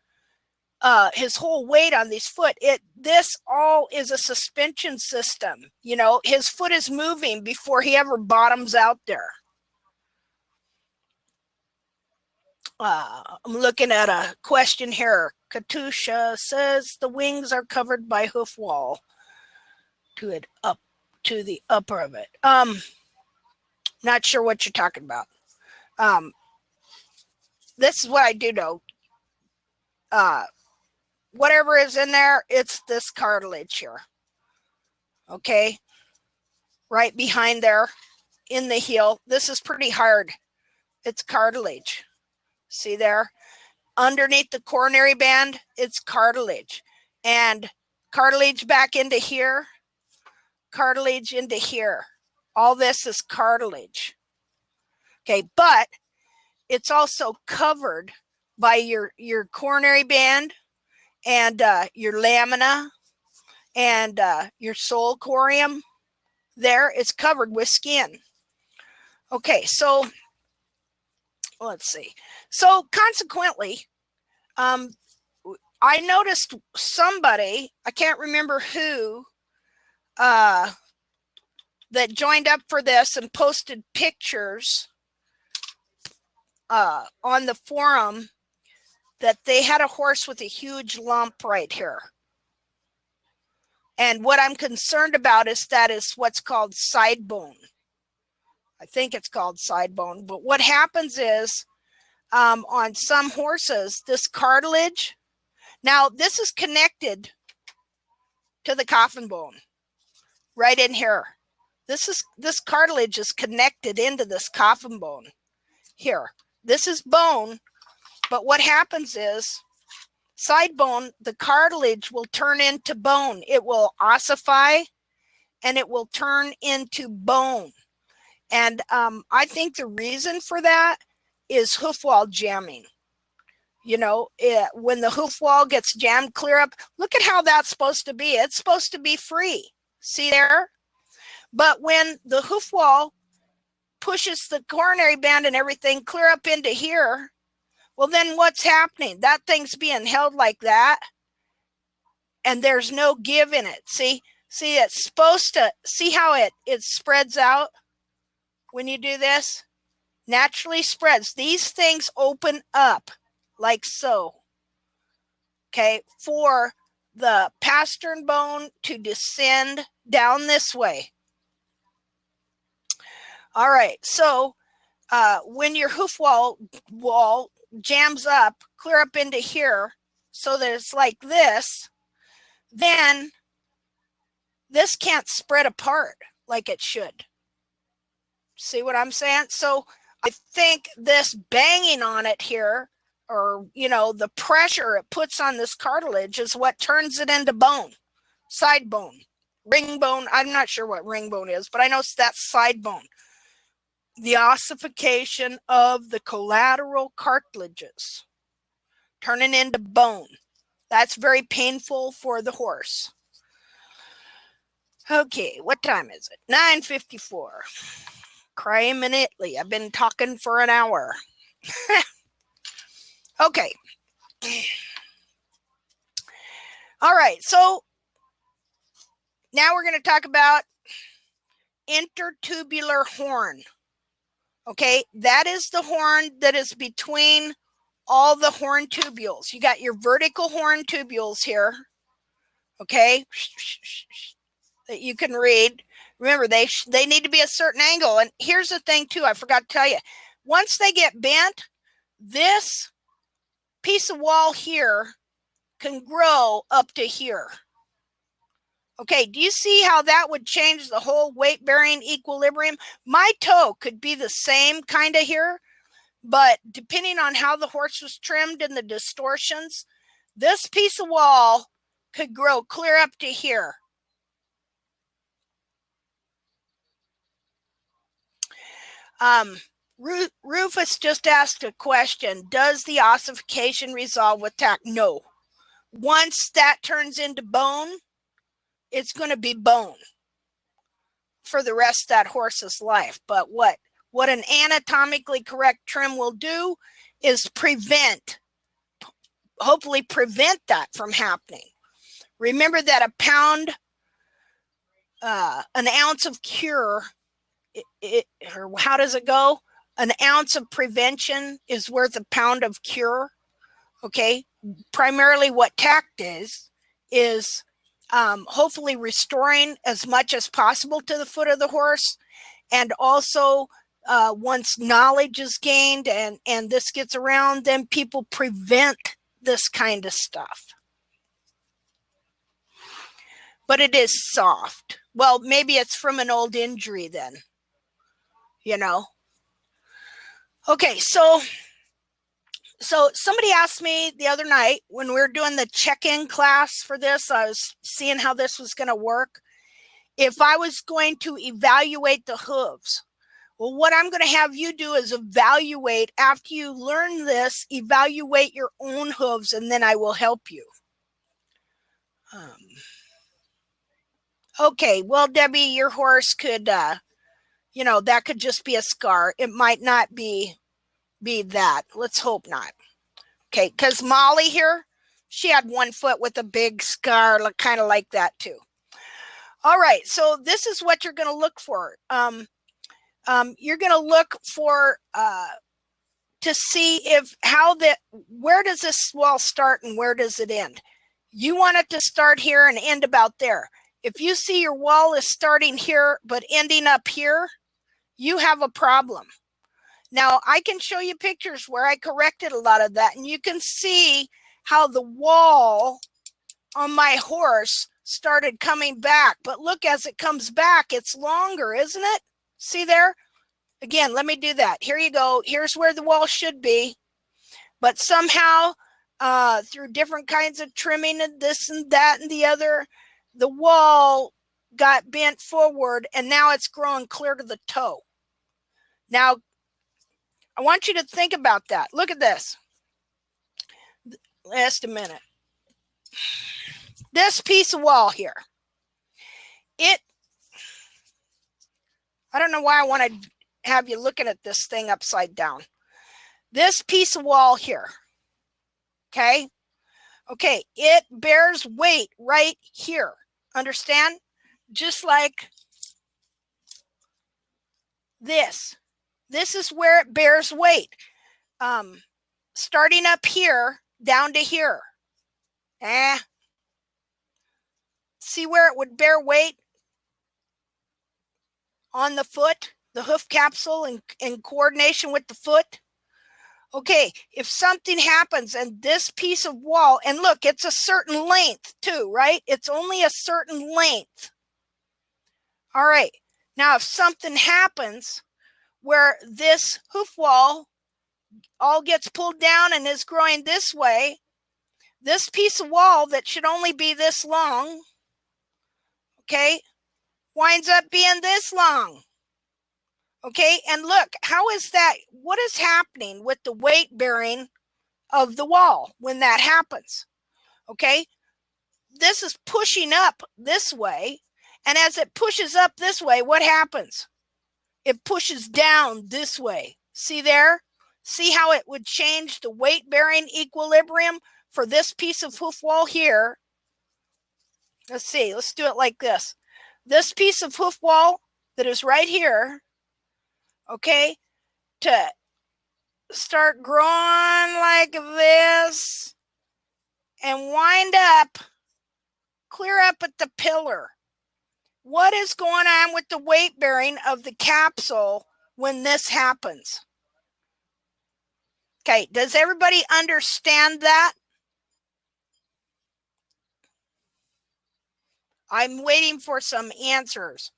his whole weight on his foot. This all is a suspension system. You know, his foot is moving before he ever bottoms out there. I'm looking at a question here. Katusha says the wings are covered by hoof wall to it up to the upper of it. Not sure what you're talking about. This is what I do know. Whatever is in there, it's this cartilage here. Okay. Right behind there in the heel. This is pretty hard. It's cartilage. See there? Underneath the coronary band, it's cartilage. And cartilage back into here. Cartilage into here. All this is cartilage. Okay, but it's also covered by your coronary band and your lamina and your sole corium. There, it's covered with skin. Okay, so let's see. So consequently, I noticed somebody, I can't remember who, that joined up for this and posted pictures on the forum that they had a horse with a huge lump right here. And what I'm concerned about is that is what's called sidebone. I think it's called sidebone. But what happens is on some horses, this cartilage, now this is connected to the coffin bone right in here. This cartilage is connected into this coffin bone here. This is bone, but what happens is side bone, the cartilage will turn into bone. It will ossify and it will turn into bone. And I think the reason for that is hoof wall jamming. You know, when the hoof wall gets jammed clear up, look at how that's supposed to be. It's supposed to be free. See there? But when the hoof wall pushes the coronary band and everything clear up into here, well, then what's happening? That thing's being held like that, and there's no give in it. See, it's supposed to, see how it spreads out when you do this? Naturally spreads. These things open up. like so. Okay, for the pastern bone to descend down this way. All right, so when your hoof wall jams up, clear up into here so that it's like this, then this can't spread apart like it should. See what I'm saying? So I think this banging on it here, or, you know, the pressure it puts on this cartilage is what turns it into bone, side bone, ring bone. I'm not sure what ring bone is, but I know that's side bone. The ossification of the collateral cartilages, turning into bone. That's very painful for the horse. Okay, what time is it? 9:54. Cry minutely. I've been talking for an hour. Okay. All right, so now we're going to talk about intertubular horn. Okay, that is the horn that is between all the horn tubules. You got your vertical horn tubules here. Okay, that you can read. Remember, they need to be a certain angle. And here's the thing too, I forgot to tell you. Once they get bent, this piece of wall here can grow up to here. Okay, do you see how that would change the whole weight-bearing equilibrium? My toe could be the same kind of here, but depending on how the horse was trimmed and the distortions, this piece of wall could grow clear up to here. Rufus just asked a question. Does the ossification resolve with TACT? No. Once that turns into bone, it's going to be bone for the rest of that horse's life. But what an anatomically correct trim will do is hopefully prevent that from happening. Remember that a pound, an ounce of cure, or how does it go? An ounce of prevention is worth a pound of cure. Okay, primarily what TACT is hopefully restoring as much as possible to the foot of the horse, and also once knowledge is gained and this gets around, then people prevent this kind of stuff. But it is soft. Well, maybe it's from an old injury then, you know. Okay, so somebody asked me the other night when we were doing the check-in class for this, I was seeing how this was going to work, if I was going to evaluate the hooves. Well, what I'm going to have you do is evaluate, after you learn this, evaluate your own hooves, and then I will help you. Okay, well, Debbie, your horse could, you know, that could just be a scar. It might not be that. Let's hope not. Okay, because Molly here, she had one foot with a big scar, kind of like that too. All right, so this is what you're going to look for. You're going to look for to see where does this wall start and where does it end. You want it to start here and end about there. If you see your wall is starting here but ending up here, you have a problem. Now, I can show you pictures where I corrected a lot of that, and you can see how the wall on my horse started coming back. But look, as it comes back, it's longer, isn't it? See there? Again, let me do that. Here you go. Here's where the wall should be. But somehow, through different kinds of trimming and this and that and the other, the wall got bent forward, and now it's growing clear to the toe. Now, I want you to think about that. Look at this. Just a minute. This piece of wall here. I don't know why I want to have you looking at this thing upside down. This piece of wall here. Okay? Okay, it bears weight right here. Understand? Just like this. This is where it bears weight. starting up here down to here. See where it would bear weight on the foot, the hoof capsule in coordination with the foot? Okay, if something happens and this piece of wall, and look, it's a certain length too, right? It's only a certain length. All right, now if something happens where this hoof wall all gets pulled down and is growing this way, this piece of wall that should only be this long, okay, winds up being this long. Okay, and look, how is that? What is happening with the weight bearing of the wall when that happens? Okay, this is pushing up this way, and as it pushes up this way, what happens? It pushes down this way. See there? See how it would change the weight bearing equilibrium for this piece of hoof wall here? Let's see, let's do it like this. This piece of hoof wall that is right here, okay, to start growing like this and wind up, clear up at the pillar. What is going on with the weight bearing of the capsule when this happens? Okay, does everybody understand that? I'm waiting for some answers.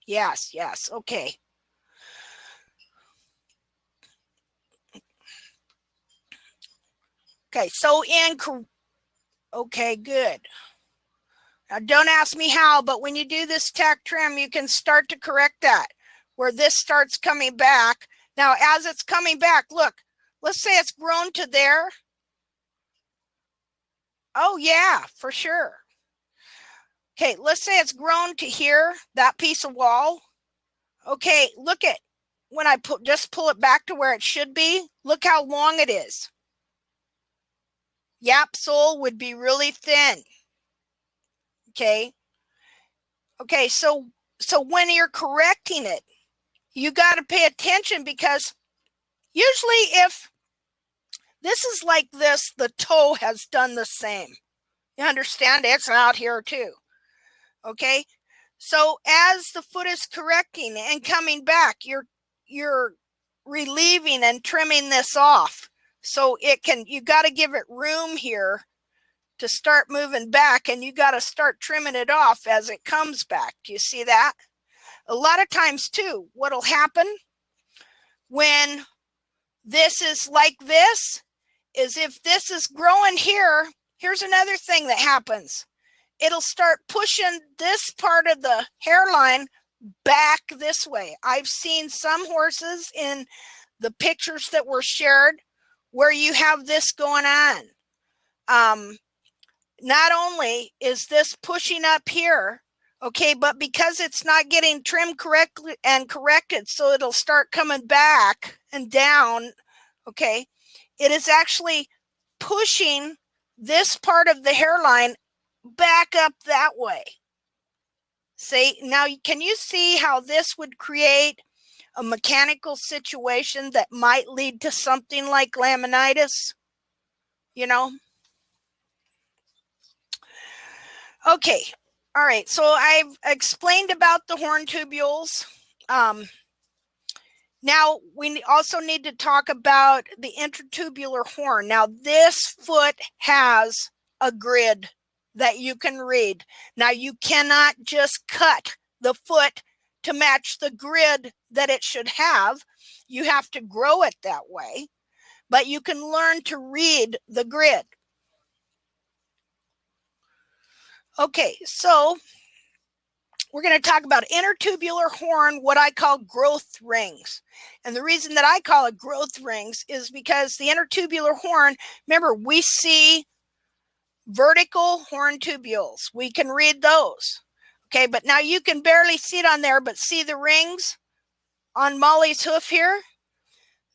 Yes, okay. Okay, so okay, good. Now don't ask me how, but when you do this TACT trim, you can start to correct that, where this starts coming back. Now, as it's coming back, look, let's say it's grown to there. Oh yeah, for sure. Okay, let's say it's grown to here, that piece of wall. Okay, look at, when I just pull it back to where it should be, look how long it is. Yap sole would be really thin. Okay. Okay, so when you're correcting it, you got to pay attention, because usually if this is like this, the toe has done the same. You understand? It's out here too. Okay, so as the foot is correcting and coming back, you're relieving and trimming this off, so it can, you got to give it room here to start moving back, and you got to start trimming it off as it comes back. Do you see that? A lot of times too, what'll happen when this is like this is, if this is growing here, here's another thing that happens. It'll start pushing this part of the hairline back this way. I've seen some horses in the pictures that were shared where you have this going on. Not only is this pushing up here, okay, but because it's not getting trimmed correctly and corrected, so it'll start coming back and down, okay, it is actually pushing this part of the hairline back up that way. See, now can you see how this would create a mechanical situation that might lead to something like laminitis? You know? Okay, all right, so I've explained about the horn tubules. Now we also need to talk about the intertubular horn. Now this foot has a grid that you can read. Now you cannot just cut the foot to match the grid that it should have. You have to grow it that way, but you can learn to read the grid. Okay, so we're going to talk about intertubular horn, what I call growth rings. And the reason that I call it growth rings is because the intertubular horn, remember, we see vertical horn tubules. We can read those. Okay, but now you can barely see it on there, but see the rings on Molly's hoof here?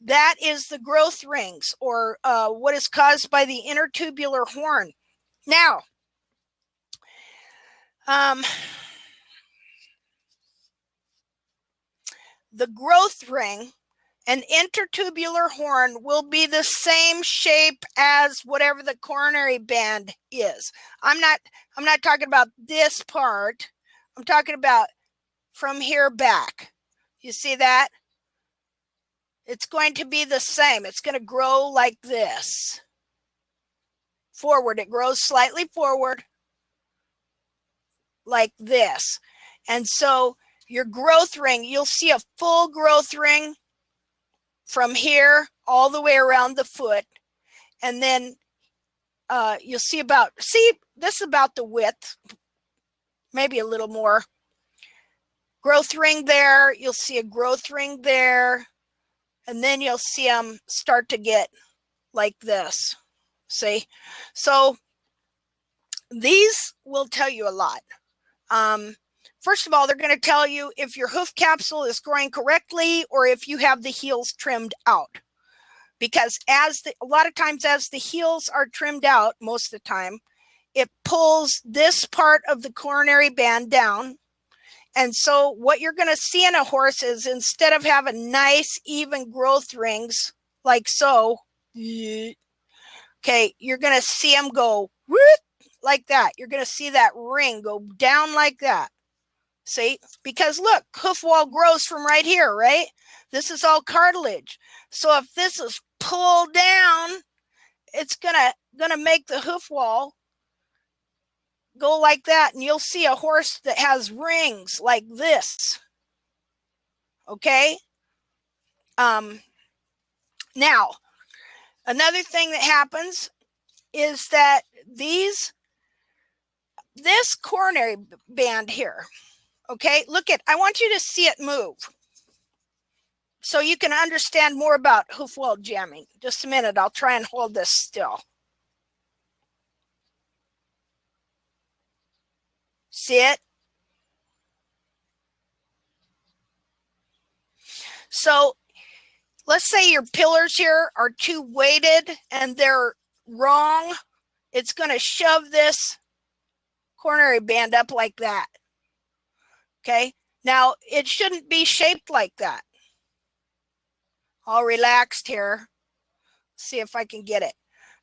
That is the growth rings, or what is caused by the intertubular horn. Now, the growth ring, An intertubular horn will be the same shape as whatever the coronary band is. I'm not talking about this part. I'm talking about from here back. You see that? It's going to be the same. It's going to grow like this. Forward. It grows slightly forward like this. And so your growth ring, you'll see a full growth ring from here all the way around the foot. And then you'll see this is about the width, maybe a little more. Growth ring there. You'll see a growth ring there. And then you'll see them start to get like this. See? So these will tell you a lot. First of all, they're going to tell you if your hoof capsule is growing correctly or if you have the heels trimmed out. Because a lot of times as the heels are trimmed out, most of the time, it pulls this part of the coronary band down. And so what you're going to see in a horse is instead of having nice, even growth rings like so, okay, you're going to see them go whoop, like that. You're going to see that ring go down like that. See? Because look, hoof wall grows from right here, right? This is all cartilage. So if this is pulled down, it's gonna make the hoof wall go like that, and you'll see a horse that has rings like this. Okay? Now, another thing that happens is that this coronary band here, okay, I want you to see it move so you can understand more about hoof wall jamming. Just a minute, I'll try and hold this still. See it? So let's say your pillars here are too weighted and they're wrong. It's going to shove this coronary band up like that. Okay? Now, it shouldn't be shaped like that. All relaxed here. See if I can get it.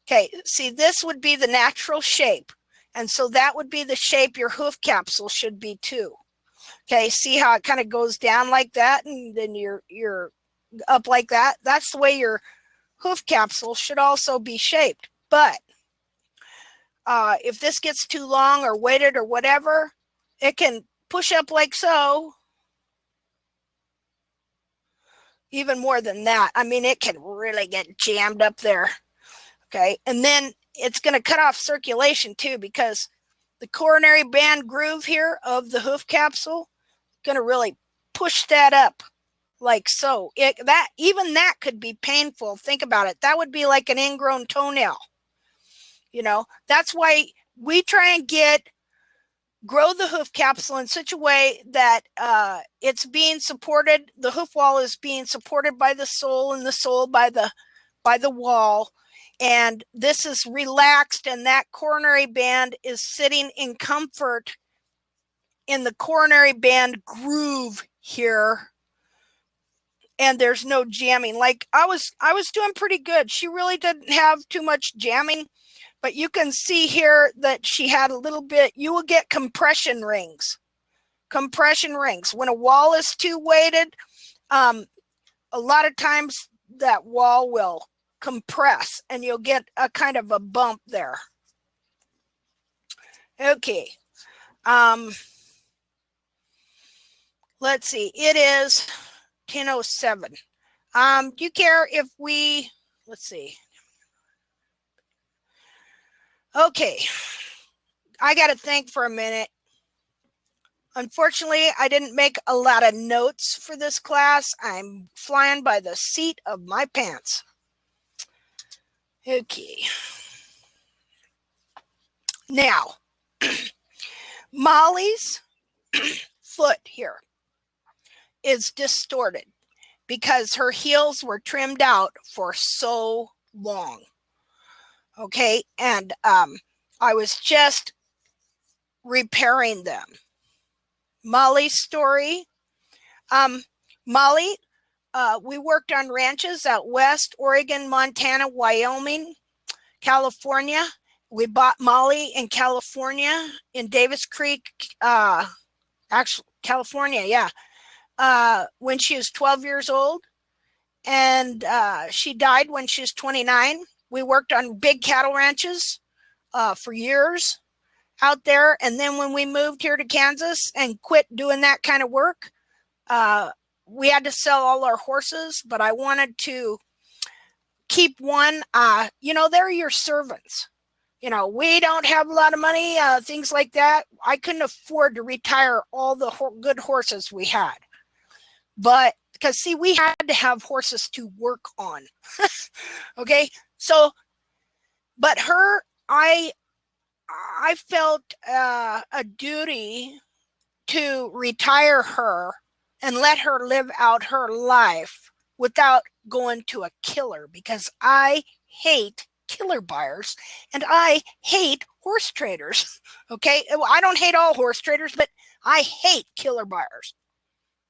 Okay, see, this would be the natural shape. And so that would be the shape your hoof capsule should be too. Okay, see how it kind of goes down like that and then you're up like that? That's the way your hoof capsule should also be shaped. But if this gets too long or weighted or whatever, it can push up like so. Even more than that. I mean, it can really get jammed up there. Okay, and then it's going to cut off circulation too, because the coronary band groove here of the hoof capsule is going to really push that up like so. Even that could be painful. Think about it. That would be like an ingrown toenail. You know, that's why we try and grow the hoof capsule in such a way that it's being supported. The hoof wall is being supported by the sole, and the sole by the wall. And this is relaxed, and that coronary band is sitting in comfort in the coronary band groove here. And there's no jamming. Like I was doing pretty good. She really didn't have too much jamming. But you can see here that she had a little bit. You will get compression rings. Compression rings. When a wall is too weighted, a lot of times that wall will compress and you'll get a kind of a bump there. Okay. Let's see. It is 10:07. Do you care if let's see. Okay, I got to think for a minute. Unfortunately, I didn't make a lot of notes for this class. I'm flying by the seat of my pants. Okay. Now, Molly's foot here is distorted because her heels were trimmed out for so long. Okay, and I was just repairing them. Molly's story. Molly We worked on ranches out west, Oregon, Montana, Wyoming, California. We bought Molly in California, in Davis Creek, actually California, yeah, when she was 12 years old. And she died when she was 29. We worked on big cattle ranches for years out there. And then when we moved here to Kansas and quit doing that kind of work, we had to sell all our horses, but I wanted to keep one. They're your servants. We don't have a lot of money, things like that. I couldn't afford to retire all the good horses we had. But because, see, we had to have horses to work on. Okay, so, but I felt a duty to retire her and let her live out her life without going to a killer, because I hate killer buyers and I hate horse traders. Okay, I don't hate all horse traders, but I hate killer buyers.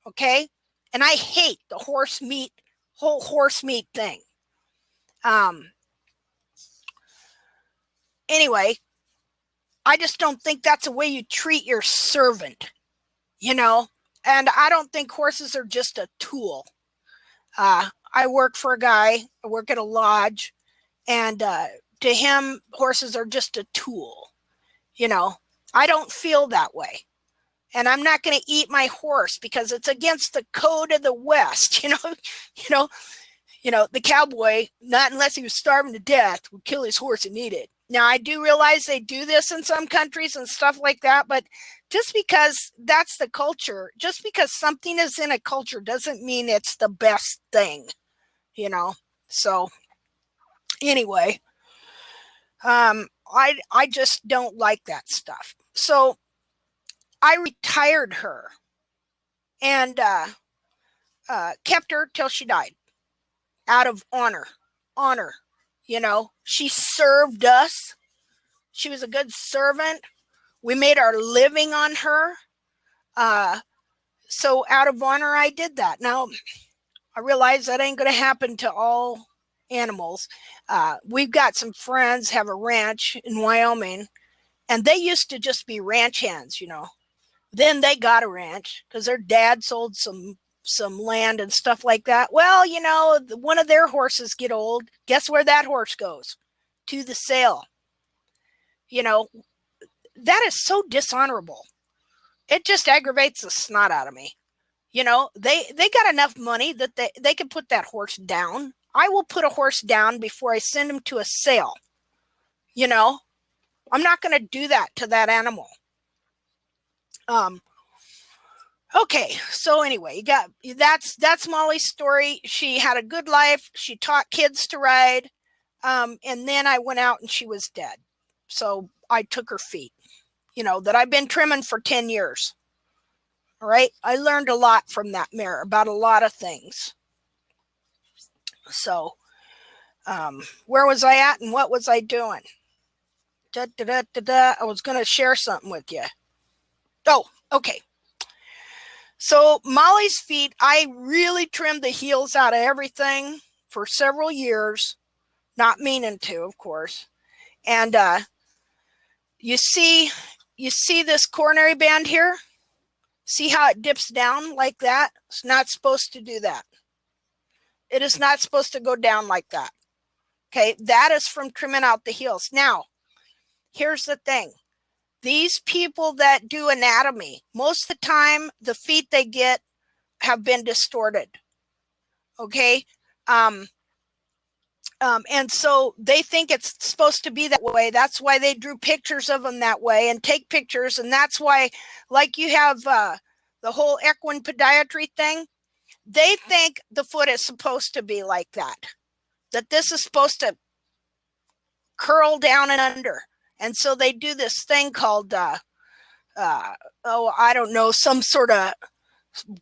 Okay, and I hate the whole horse meat thing. Anyway, I just don't think that's the way you treat your servant, and I don't think horses are just a tool. I work for a guy, I work at a lodge, and to him, horses are just a tool. I don't feel that way. And I'm not going to eat my horse because it's against the code of the West. The cowboy, not unless he was starving to death, would kill his horse and eat it. Now, I do realize they do this in some countries and stuff like that, but just because that's the culture, just because something is in a culture doesn't mean it's the best thing, So anyway, I just don't like that stuff. So I retired her and kept her till she died out of honor. She served us. She was a good servant. We made our living on her. So out of honor, I did that. Now, I realize that ain't going to happen to all animals. We've got some friends have a ranch in Wyoming, and they used to just be ranch hands, Then they got a ranch because their dad sold some land and stuff like that. Well, one of their horses get old. Guess where that horse goes? To the sale. That is so dishonorable. It just aggravates the snot out of me. They got enough money that they can put that horse down. I will put a horse down before I send him to a sale. I'm not going to do that to that animal. Okay, so anyway, that's Molly's story. She had a good life. She taught kids to ride. And then I went out and she was dead. So I took her feet, that I've been trimming for 10 years. All right. I learned a lot from that mare about a lot of things. So, where was I at and what was I doing? I was going to share something with you. Oh, okay. So Molly's feet, I really trimmed the heels out of everything for several years, not meaning to, of course. And you see this coronary band here? See how it dips down like that? It's not supposed to do that. It is not supposed to go down like that. Okay, that is from trimming out the heels. Now, here's the thing. These people that do anatomy, most of the time, the feet they get have been distorted. Okay? And so they think it's supposed to be that way. That's why they drew pictures of them that way and take pictures. And that's why, like you have the whole equine podiatry thing, they think the foot is supposed to be like that this is supposed to curl down and under. And so they do this thing called, I don't know, some sort of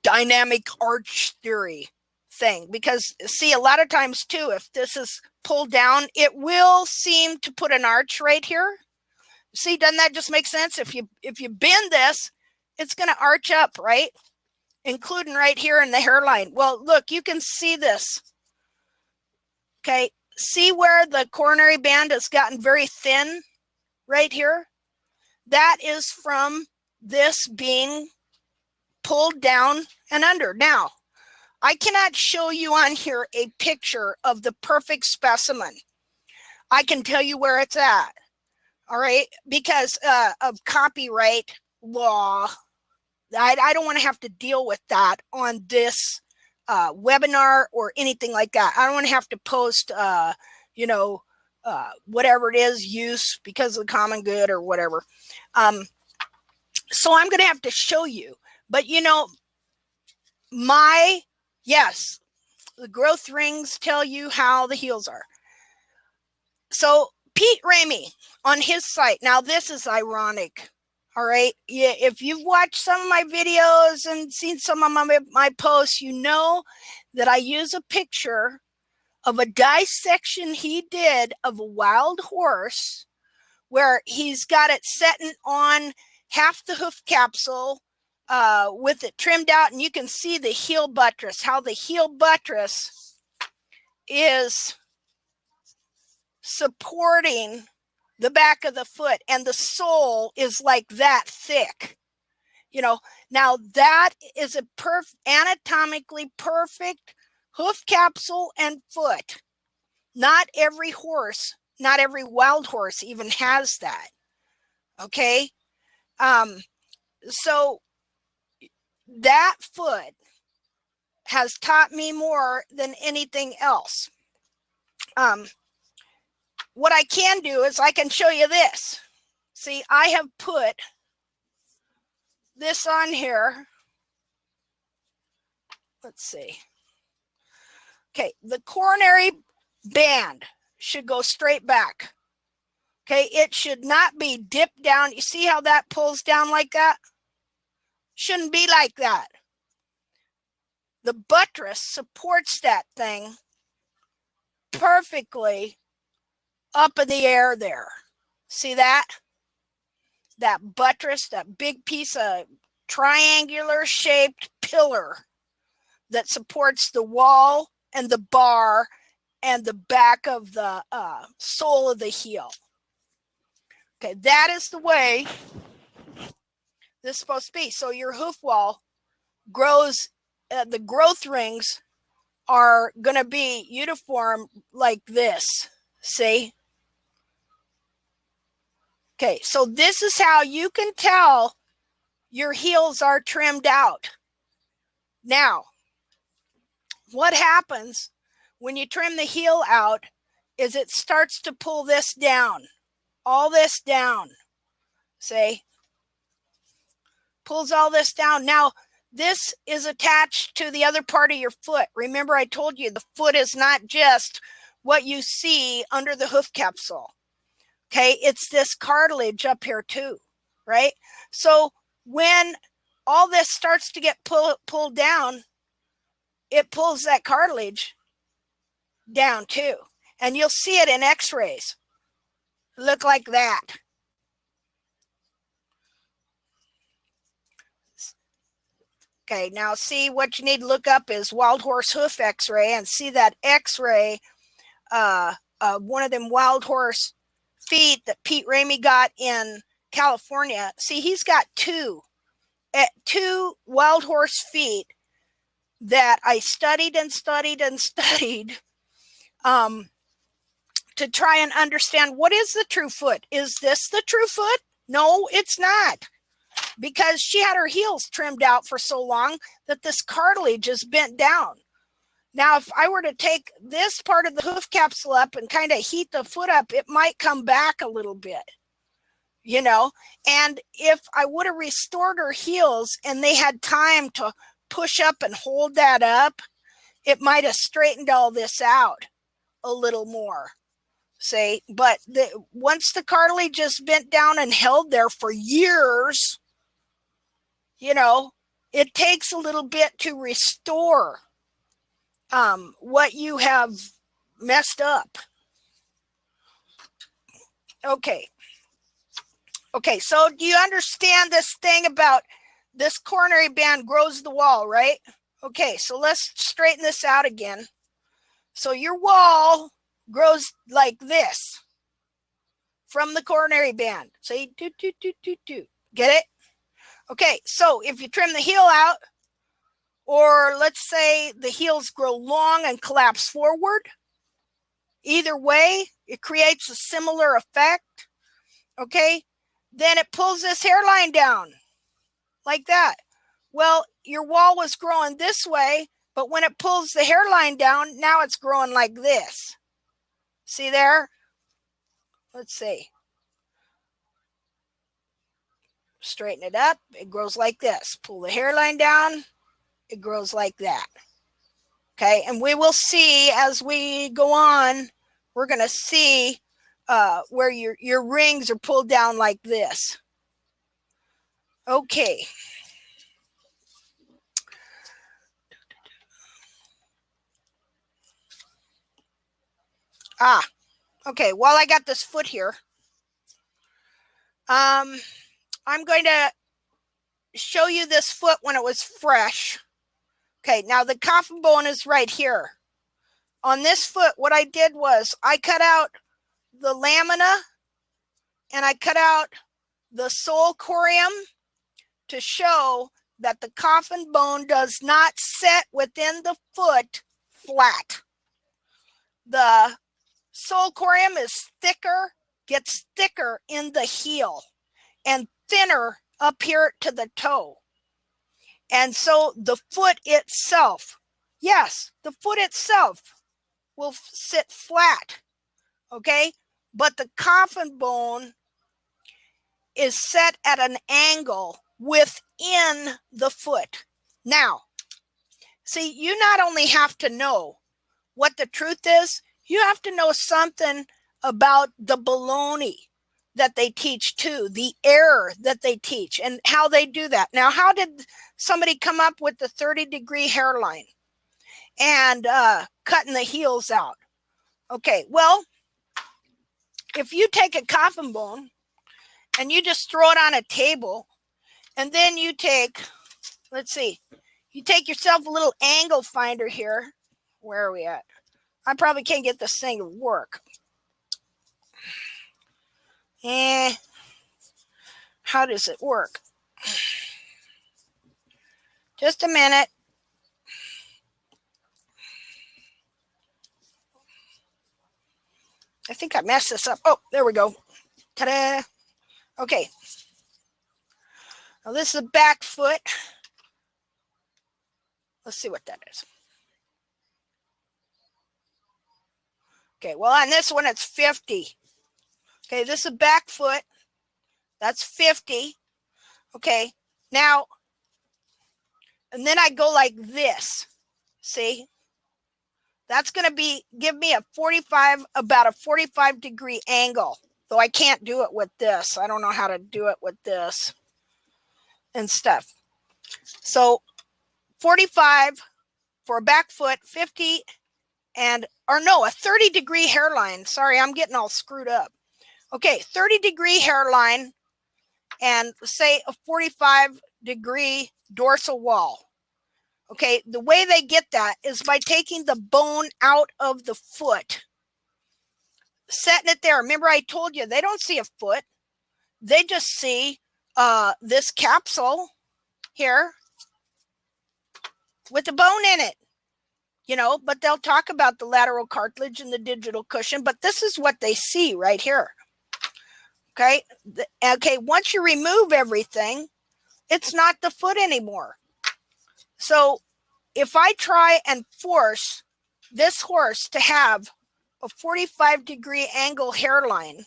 dynamic arch theory thing. Because, see, a lot of times, too, if this is pulled down, it will seem to put an arch right here. See, doesn't that just make sense? If you bend this, it's going to arch up, right? including right here in the hairline. Well, look, you can see this. Okay, see where the coronary band has gotten very thin right here? That is from this being pulled down and under. Now, I cannot show you on here a picture of the perfect specimen. I can tell you where it's at, all right, because of copyright law. I don't want to have to deal with that on this webinar or anything like that. I don't want to have to post, you know, whatever it is, use because of the common good or whatever. So I'm going to have to show you. But, you know, yes, the growth rings tell you how the heels are. So Pete Ramey on his site. Now, this is ironic. All right. Yeah, if you've watched some of my videos and seen some of my posts, you know that I use a picture of a dissection he did of a wild horse where he's got it setting on half the hoof capsule with it trimmed out. And you can see the heel buttress, how the heel buttress is supporting the back of the foot, and the sole is like that thick. You know, now that is a anatomically perfect hoof capsule and foot. Not every horse, not every wild horse even has that. Okay. So that foot has taught me more than anything else. What I can do is I can show you this. See, I have put this on here. Let's see. Okay, the coronary band should go straight back. Okay, it should not be dipped down. You see how that pulls down like that? Shouldn't be like that. The buttress supports that thing perfectly up in the air there. See that? That buttress, that big piece of triangular shaped pillar that supports the wall and the bar and the back of the sole of the heel. Okay, that is the way this is supposed to be. So your hoof wall grows, the growth rings are going to be uniform like this. See? Okay, so this is how you can tell your heels are trimmed out. Now, what happens when you trim the heel out is it starts to pull this down, all this down. See? Pulls all this down. Now, this is attached to the other part of your foot. Remember, I told you the foot is not just what you see under the hoof capsule. Okay, it's this cartilage up here too, right? So when all this starts to get pulled down, it pulls that cartilage down too. And you'll see it in x-rays. Look like that. Okay, now see, what you need to look up is wild horse hoof x-ray and see that x-ray one of them wild horse feet that Pete Ramey got in California. See, he's got two wild horse feet that I studied and studied and studied to try and understand what is the true foot. Is this the true foot? No, it's not, because she had her heels trimmed out for so long that this cartilage is bent down. Now, if I were to take this part of the hoof capsule up and kind of heat the foot up, it might come back a little bit, you know? And if I would have restored her heels and they had time to push up and hold that up, it might have straightened all this out a little more, say. But once the cartilage is bent down and held there for years, you know, it takes a little bit to restore what you have messed up. Okay. Okay, so do you understand this thing about this coronary band grows the wall, right? Okay, so let's straighten this out again. So your wall grows like this from the coronary band. So you do. Get it? Okay, so if you trim the heel out, or let's say the heels grow long and collapse forward, either way, it creates a similar effect. Okay, then it pulls this hairline down like that. Well, your wall was growing this way, but when it pulls the hairline down, now it's growing like this. See there? Let's see. Straighten it up. It grows like this. Pull the hairline down. It grows like that. Okay, and we will see as we go on, we're going to see where your rings are pulled down like this. Okay. Okay, while I got this foot here, I'm going to show you this foot when it was fresh. Okay, now the coffin bone is right here. On this foot, what I did was I cut out the lamina and I cut out the sole corium to show that the coffin bone does not set within the foot flat. The sole corium is thicker, gets thicker in the heel and thinner up here to the toe. And so the foot itself, yes, the foot itself will sit flat, okay? But the coffin bone is set at an angle within the foot. Now, see, you not only have to know what the truth is, you have to know something about the baloney that they teach too, the error that they teach and how they do that. Now, how did somebody come up with the 30-degree hairline and cutting the heels out? Okay, well, if you take a coffin bone and you just throw it on a table and then you take, let's see, you take yourself a little angle finder here. Where are we at? I probably can't get this thing to work. How does it work? Just a minute. I think I messed this up. Oh, there we go. Ta-da. Okay. Now this is a back foot. Let's see what that is. Okay, well, on this one, it's 50. Okay, this is a back foot. That's 50. Okay, now, and then I go like this. See? That's going to give me about a 45-degree angle. Though I can't do it with this. I don't know how to do it with this and stuff. So 45 for a back foot, 50 and, or no, a 30-degree hairline. Sorry, I'm getting all screwed up. Okay, 30-degree hairline and say a 45-degree dorsal wall. Okay, the way they get that is by taking the bone out of the foot, setting it there. Remember I told you, they don't see a foot. They just see this capsule here with the bone in it, you know, but they'll talk about the lateral cartilage and the digital cushion, but this is what they see right here. Okay, okay, once you remove everything, it's not the foot anymore. So if I try and force this horse to have a 45-degree angle hairline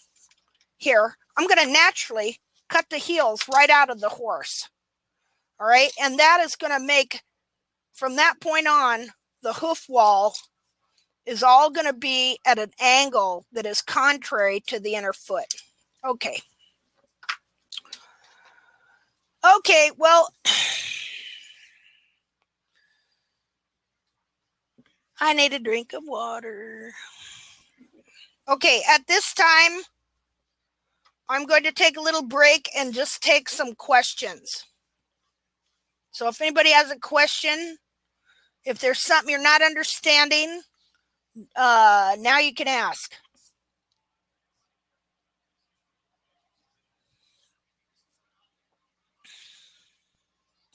here, I'm going to naturally cut the heels right out of the horse. All right, and that is going to make, from that point on, the hoof wall is all going to be at an angle that is contrary to the inner foot. Okay. Okay, well, I need a drink of water. Okay, at this time, I'm going to take a little break and just take some questions. So if anybody has a question, if there's something you're not understanding, now you can ask.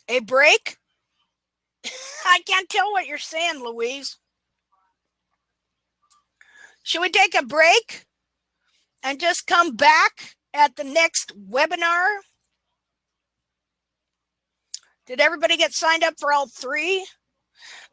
A break? I can't tell what you're saying, Louise. Should we take a break and just come back at the next webinar? Did everybody get signed up for all three?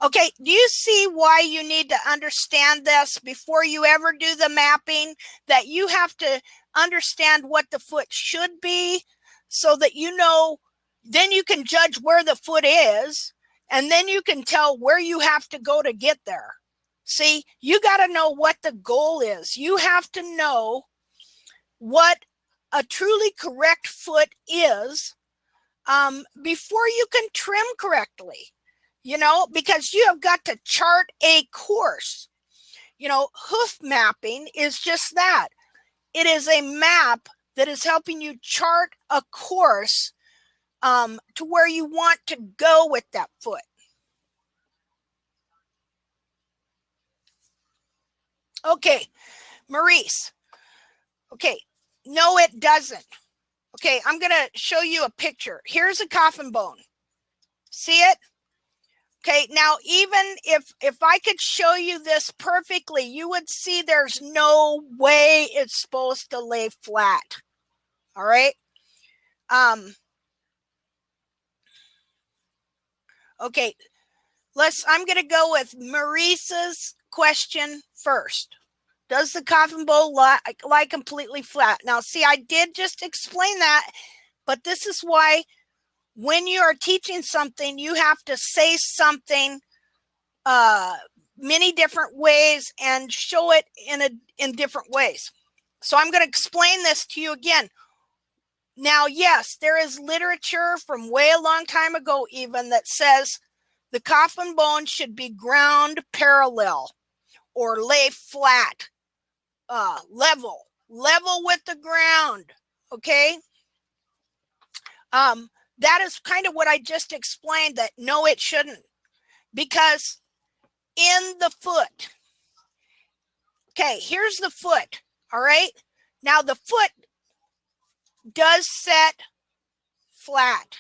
Okay, do you see why you need to understand this before you ever do the mapping? That you have to understand what the foot should be so that you know, then you can judge where the foot is, and then you can tell where you have to go to get there. See, you got to know what the goal is. You have to know what a truly correct foot is before you can trim correctly, you know, because you have got to chart a course. You know, hoof mapping is just that. It is a map that is helping you chart a course to where you want to go with that foot. Okay, Maurice. Okay, no, it doesn't. Okay, I'm going to show you a picture. Here's a coffin bone. See it? Okay, now even if I could show you this perfectly, you would see there's no way it's supposed to lay flat. All right. Okay, I'm going to go with Maurice's question first. Does the coffin bone lie completely flat? Now, see, I did just explain that, but this is why when you are teaching something, you have to say something many different ways and show it in different ways. So I'm going to explain this to you again. Now, yes, there is literature from way a long time ago even that says the coffin bone should be ground parallel or lay flat, level with the ground. Okay. That is kind of what I just explained, that no, it shouldn't, because in the foot, okay, here's the foot. All right. Now the foot does set flat.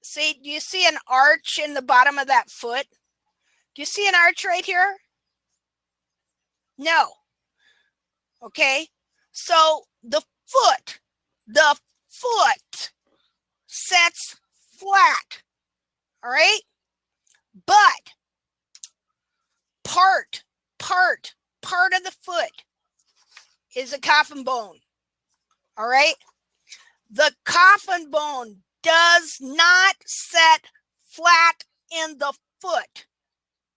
See, do you see an arch in the bottom of that foot? Do you see an arch right here? No. Okay. So the foot sets flat. All right. But part of the foot is a coffin bone. All right. The coffin bone does not set flat in the foot.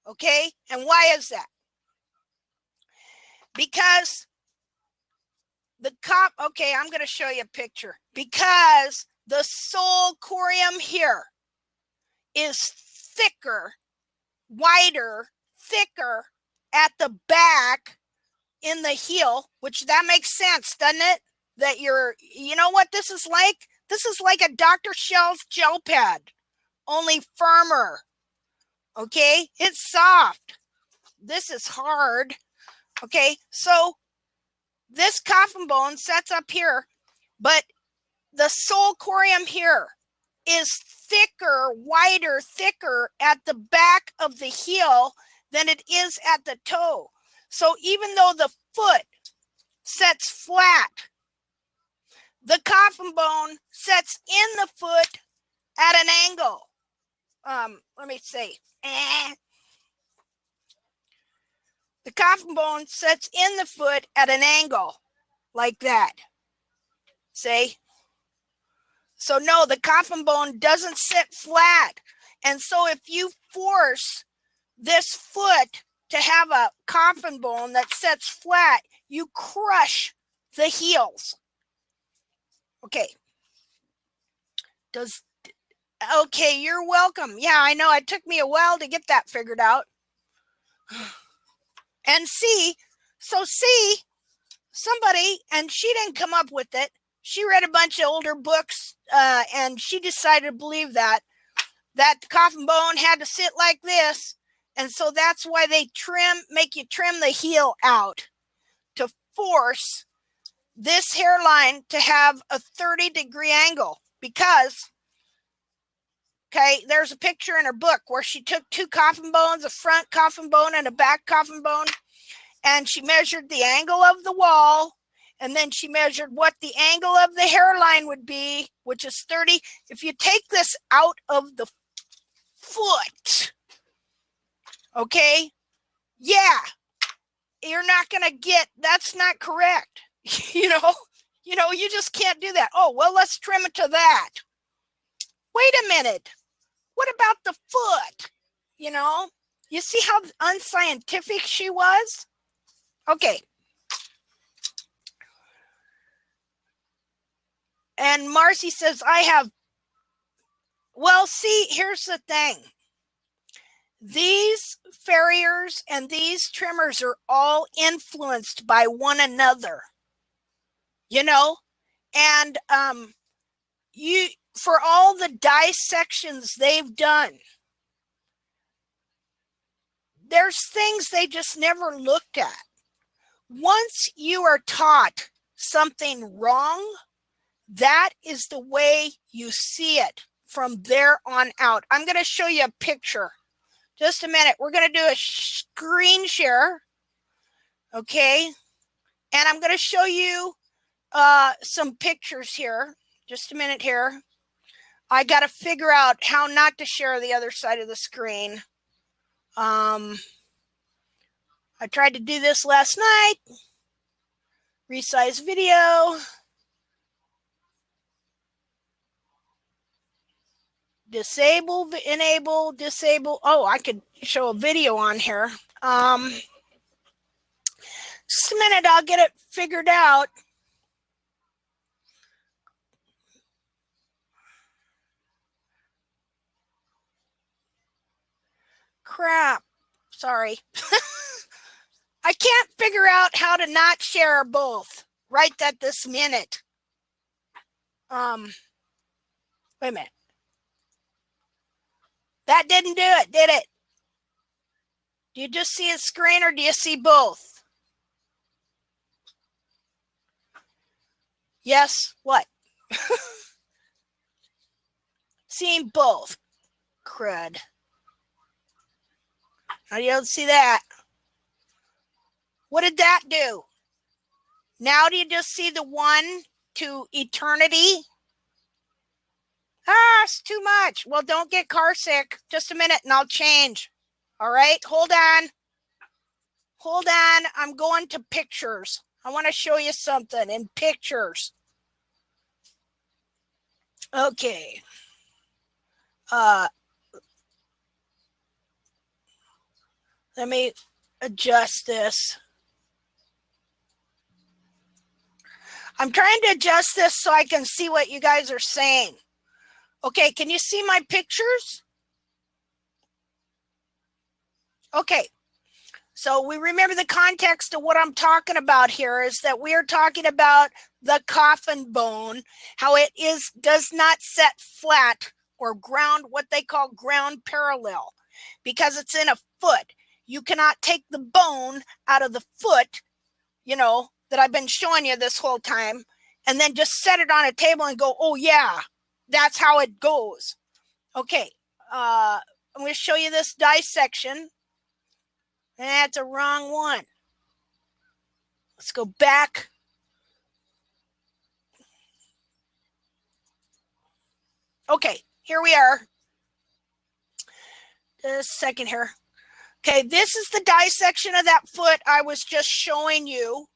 Okay. And why is that? Because okay, I'm going to show you a picture. Because the sole corium here is thicker, wider, thicker at the back in the heel, which that makes sense, doesn't it? That you know what this is like? This is like a Dr. Shell's gel pad, only firmer. Okay, it's soft. This is hard. Okay, so this coffin bone sets up here, but the sole corium here is thicker, wider, thicker at the back of the heel than it is at the toe. So even though the foot sets flat, the coffin bone sets in the foot at an angle. Let me see. The coffin bone sets in the foot at an angle like that. See? So no, the coffin bone doesn't sit flat. And so if you force this foot to have a coffin bone that sets flat, you crush the heels. Okay. Okay, you're welcome. Yeah, I know. It took me a while to get that figured out. And see, somebody, and she didn't come up with it. She read a bunch of older books and she decided to believe that that coffin bone had to sit like this. And so that's why they make you trim the heel out to force this hairline to have a 30-degree angle. Because, okay, there's a picture in her book where she took 2 coffin bones, a front coffin bone and a back coffin bone, and she measured the angle of the wall, and then she measured what the angle of the hairline would be, which is 30. If you take this out of the foot, okay, yeah, you're not going to get, that's not correct. You you just can't do that. Oh, well, let's trim it to that. Wait a minute. What about the foot? You see how unscientific she was? Okay. And Marcy says, well, see, here's the thing. These farriers and these trimmers are all influenced by one another, and for all the dissections they've done, there's things they just never looked at. Once you are taught something wrong, that is the way you see it from there on out. I'm going to show you a picture. Just a minute. We're going to do a screen share. Okay. And I'm going to show you some pictures here. Just a minute here. I got to figure out how not to share the other side of the screen. I tried to do this last night. Resize video. Disable, enable, disable. Oh, I could show a video on here. Just a minute, I'll get it figured out. Crap. Sorry. I can't figure out how to not share both right at this minute. Wait a minute. That didn't do it, did it? Do you just see a screen or do you see both? Yes, what? Seeing both. Crud. Now you don't see that. What did that do? Now do you just see the 1 to eternity? It's too much. Well, don't get car sick. Just a minute and I'll change. All right, hold on. Hold on. I'm going to pictures. I want to show you something in pictures. Okay. Let me adjust this. I'm trying to adjust this so I can see what you guys are saying. Okay, can you see my pictures? Okay, so we remember the context of what I'm talking about here is that we are talking about the coffin bone, how it does not set flat or ground, what they call ground parallel, because it's in a foot. You cannot take the bone out of the foot, that I've been showing you this whole time, and then just set it on a table and go, oh yeah, that's how it goes. Okay, I'm going to show you this dissection. That's a wrong one. Let's go back. Okay, here we are. Just a second here. Okay, this is the dissection of that foot I was just showing you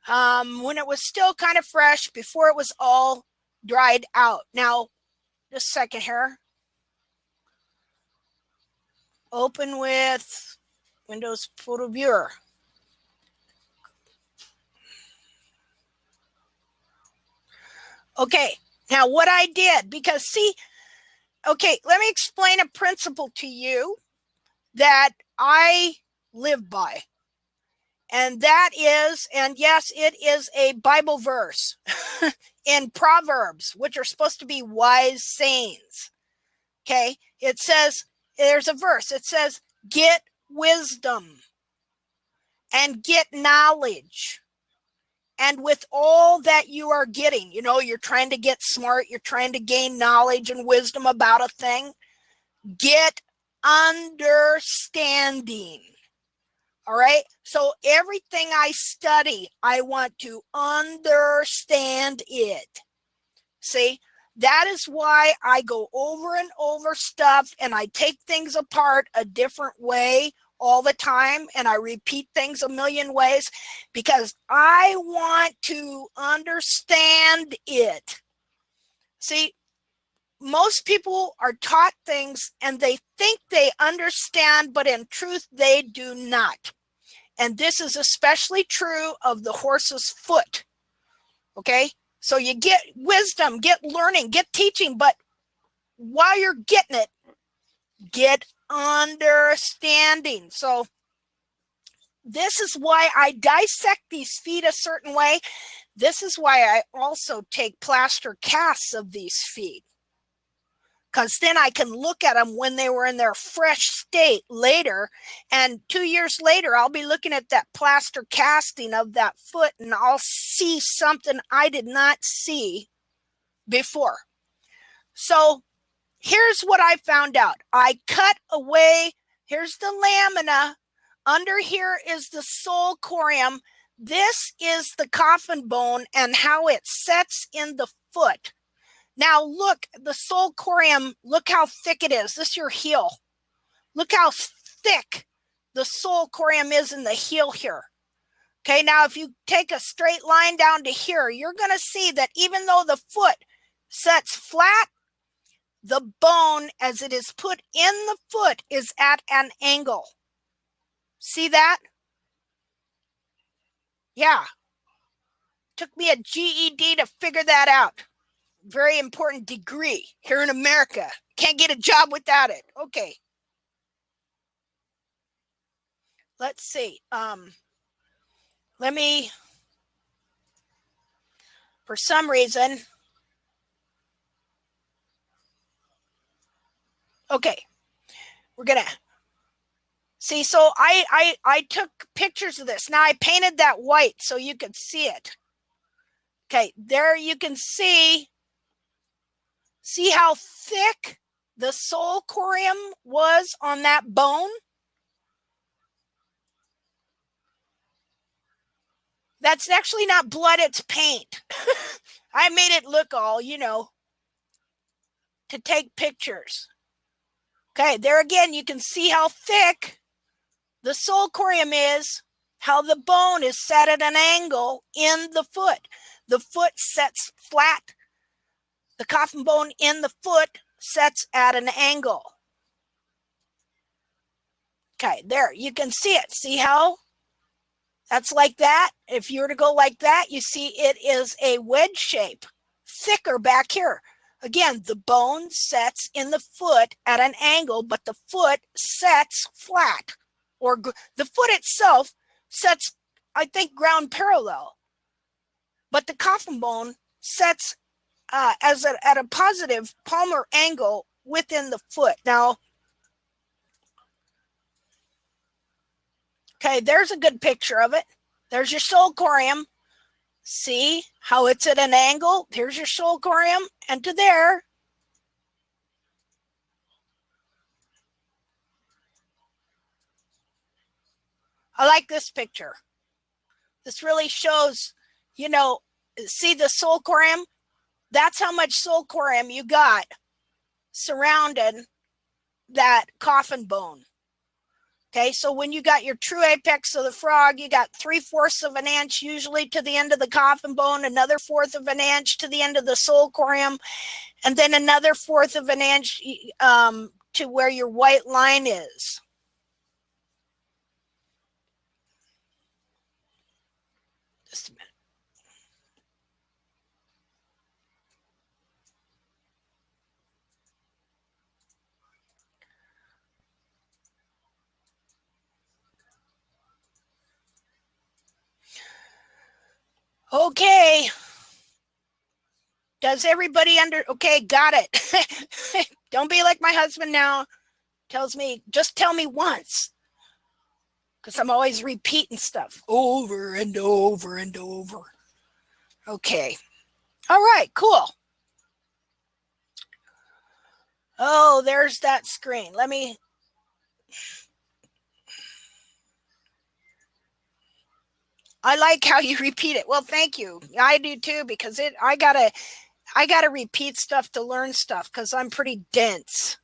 when it was still kind of fresh before it was all dried out. Now, just a second here. Open with Windows Photo Viewer. Okay, now what I did, because see, okay, let me explain a principle to you that I live by. And that is, and yes, it is a Bible verse in Proverbs, which are supposed to be wise sayings. Okay, it says, there's a verse, it says, get wisdom and get knowledge. And with all that you are getting, you know, you're trying to get smart, you're trying to gain knowledge and wisdom about a thing, get understanding. All right. So everything I study, I want to understand it. See, that is why I go over and over stuff and I take things apart a different way all the time and I repeat things a million ways because I want to understand it. See, most people are taught things and they think they understand, but in truth, they do not. And this is especially true of the horse's foot. Okay, so you get wisdom, get learning, get teaching, but while you're getting it, get understanding. So this is why I dissect these feet a certain way. This is why I also take plaster casts of these feet, because then I can look at them when they were in their fresh state later. And 2 years later, I'll be looking at that plaster casting of that foot and I'll see something I did not see before. So here's what I found out. I cut away, here's the lamina. Under here is the sole corium. This is the coffin bone and how it sets in the foot. Now look, the sole corium, look how thick it is. This is your heel. Look how thick the sole corium is in the heel here. Okay, now if you take a straight line down to here, you're going to see that even though the foot sets flat, the bone as it is put in the foot is at an angle. See that? Yeah. Took me a GED to figure that out. Very important degree here in America. Can't get a job without it. Okay. Let's see. Let me, for some reason, okay, we're gonna see. So I took pictures of this. Now I painted that white so you could see it. Okay, there you can see how thick the sole corium was on that bone? That's actually not blood, it's paint. I made it look all, you know, to take pictures. Okay, there again, you can see how thick the sole corium is, how the bone is set at an angle in the foot. The foot sets flat. The coffin bone in the foot sets at an angle. Okay, there, you can see it. See how that's like that? If you were to go like that, you see it is a wedge shape, thicker back here. Again, the bone sets in the foot at an angle, but the foot sets flat. Or the foot itself sets, I think, ground parallel. But the coffin bone sets at a positive palmar angle within the foot. Now, okay, there's a good picture of it. There's your sole corium. See how it's at an angle? Here's your sole corium, and to there. I like this picture. This really shows, you know, see the sole corium? That's how much sole corium you got surrounding that coffin bone. Okay, so when you got your true apex of the frog, you got 3/4 of an inch usually to the end of the coffin bone, another 1/4 of an inch to the end of the sole corium, and then another 1/4 of an inch to where your white line is. Just a minute. Okay. Does everybody okay, got it. Don't be like my husband now. Tells me, just tell me once. Because I'm always repeating stuff over and over and over. Okay. All right, cool. Oh, there's that screen. Let me... I like how you repeat it. Well, thank you. I do too, because I gotta repeat stuff to learn stuff because I'm pretty dense.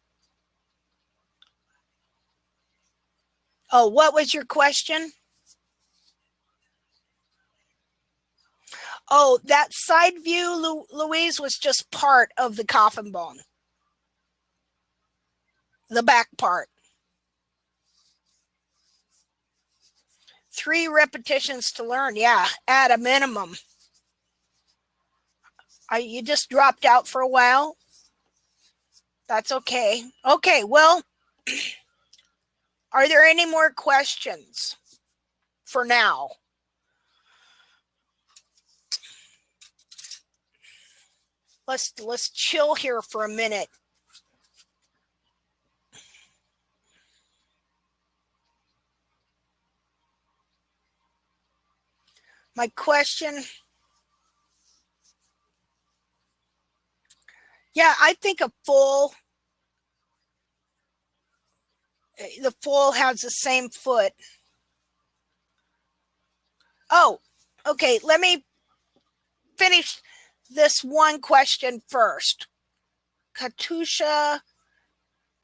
Oh, what was your question? Oh, that side view, Louise, was just part of the coffin bone. The back part. 3 repetitions to learn. Yeah, at a minimum. You just dropped out for a while. That's okay. Okay, well, are there any more questions for now? Let's chill here for a minute. My question, yeah, I think the full has the same foot. Oh, okay, let me finish this one question first. Katusha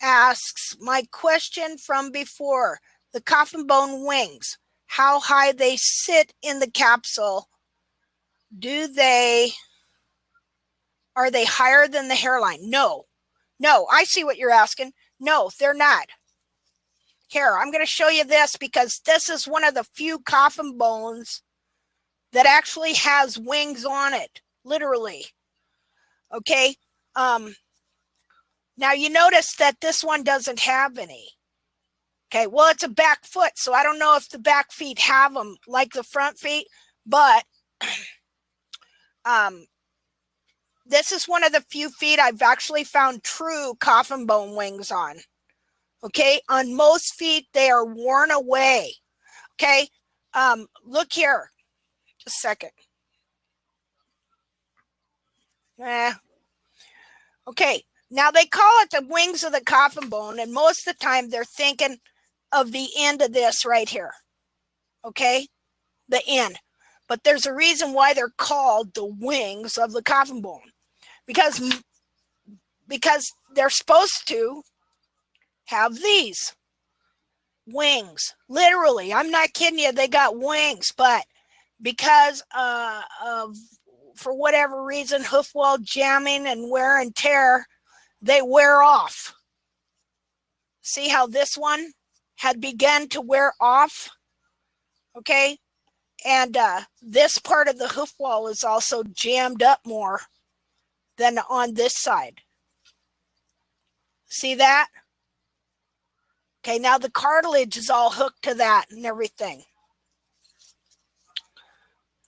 asks, my question from before, the coffin bone wings, how high they sit in the capsule, are they higher than the hairline? No, I see what you're asking. No, they're not. Here, I'm going to show you this because this is one of the few coffin bones that actually has wings on it, literally. Okay. Now you notice that this one doesn't have any. Okay, well, it's a back foot, so I don't know if the back feet have them like the front feet, but this is one of the few feet I've actually found true coffin bone wings on. Okay, on most feet, they are worn away. Okay, look here, just a second. Okay, now they call it the wings of the coffin bone, and most of the time they're thinking of the end of this right here. Okay, the end. But there's a reason why they're called the wings of the coffin bone, because they're supposed to have these wings. Literally, I'm not kidding you, they got wings, but because of, for whatever reason, hoof wall jamming and wear and tear, they wear off. See how this one had begun to wear off? Okay, and this part of the hoof wall is also jammed up more than on this side. See that? Okay, now the cartilage is all hooked to that and everything.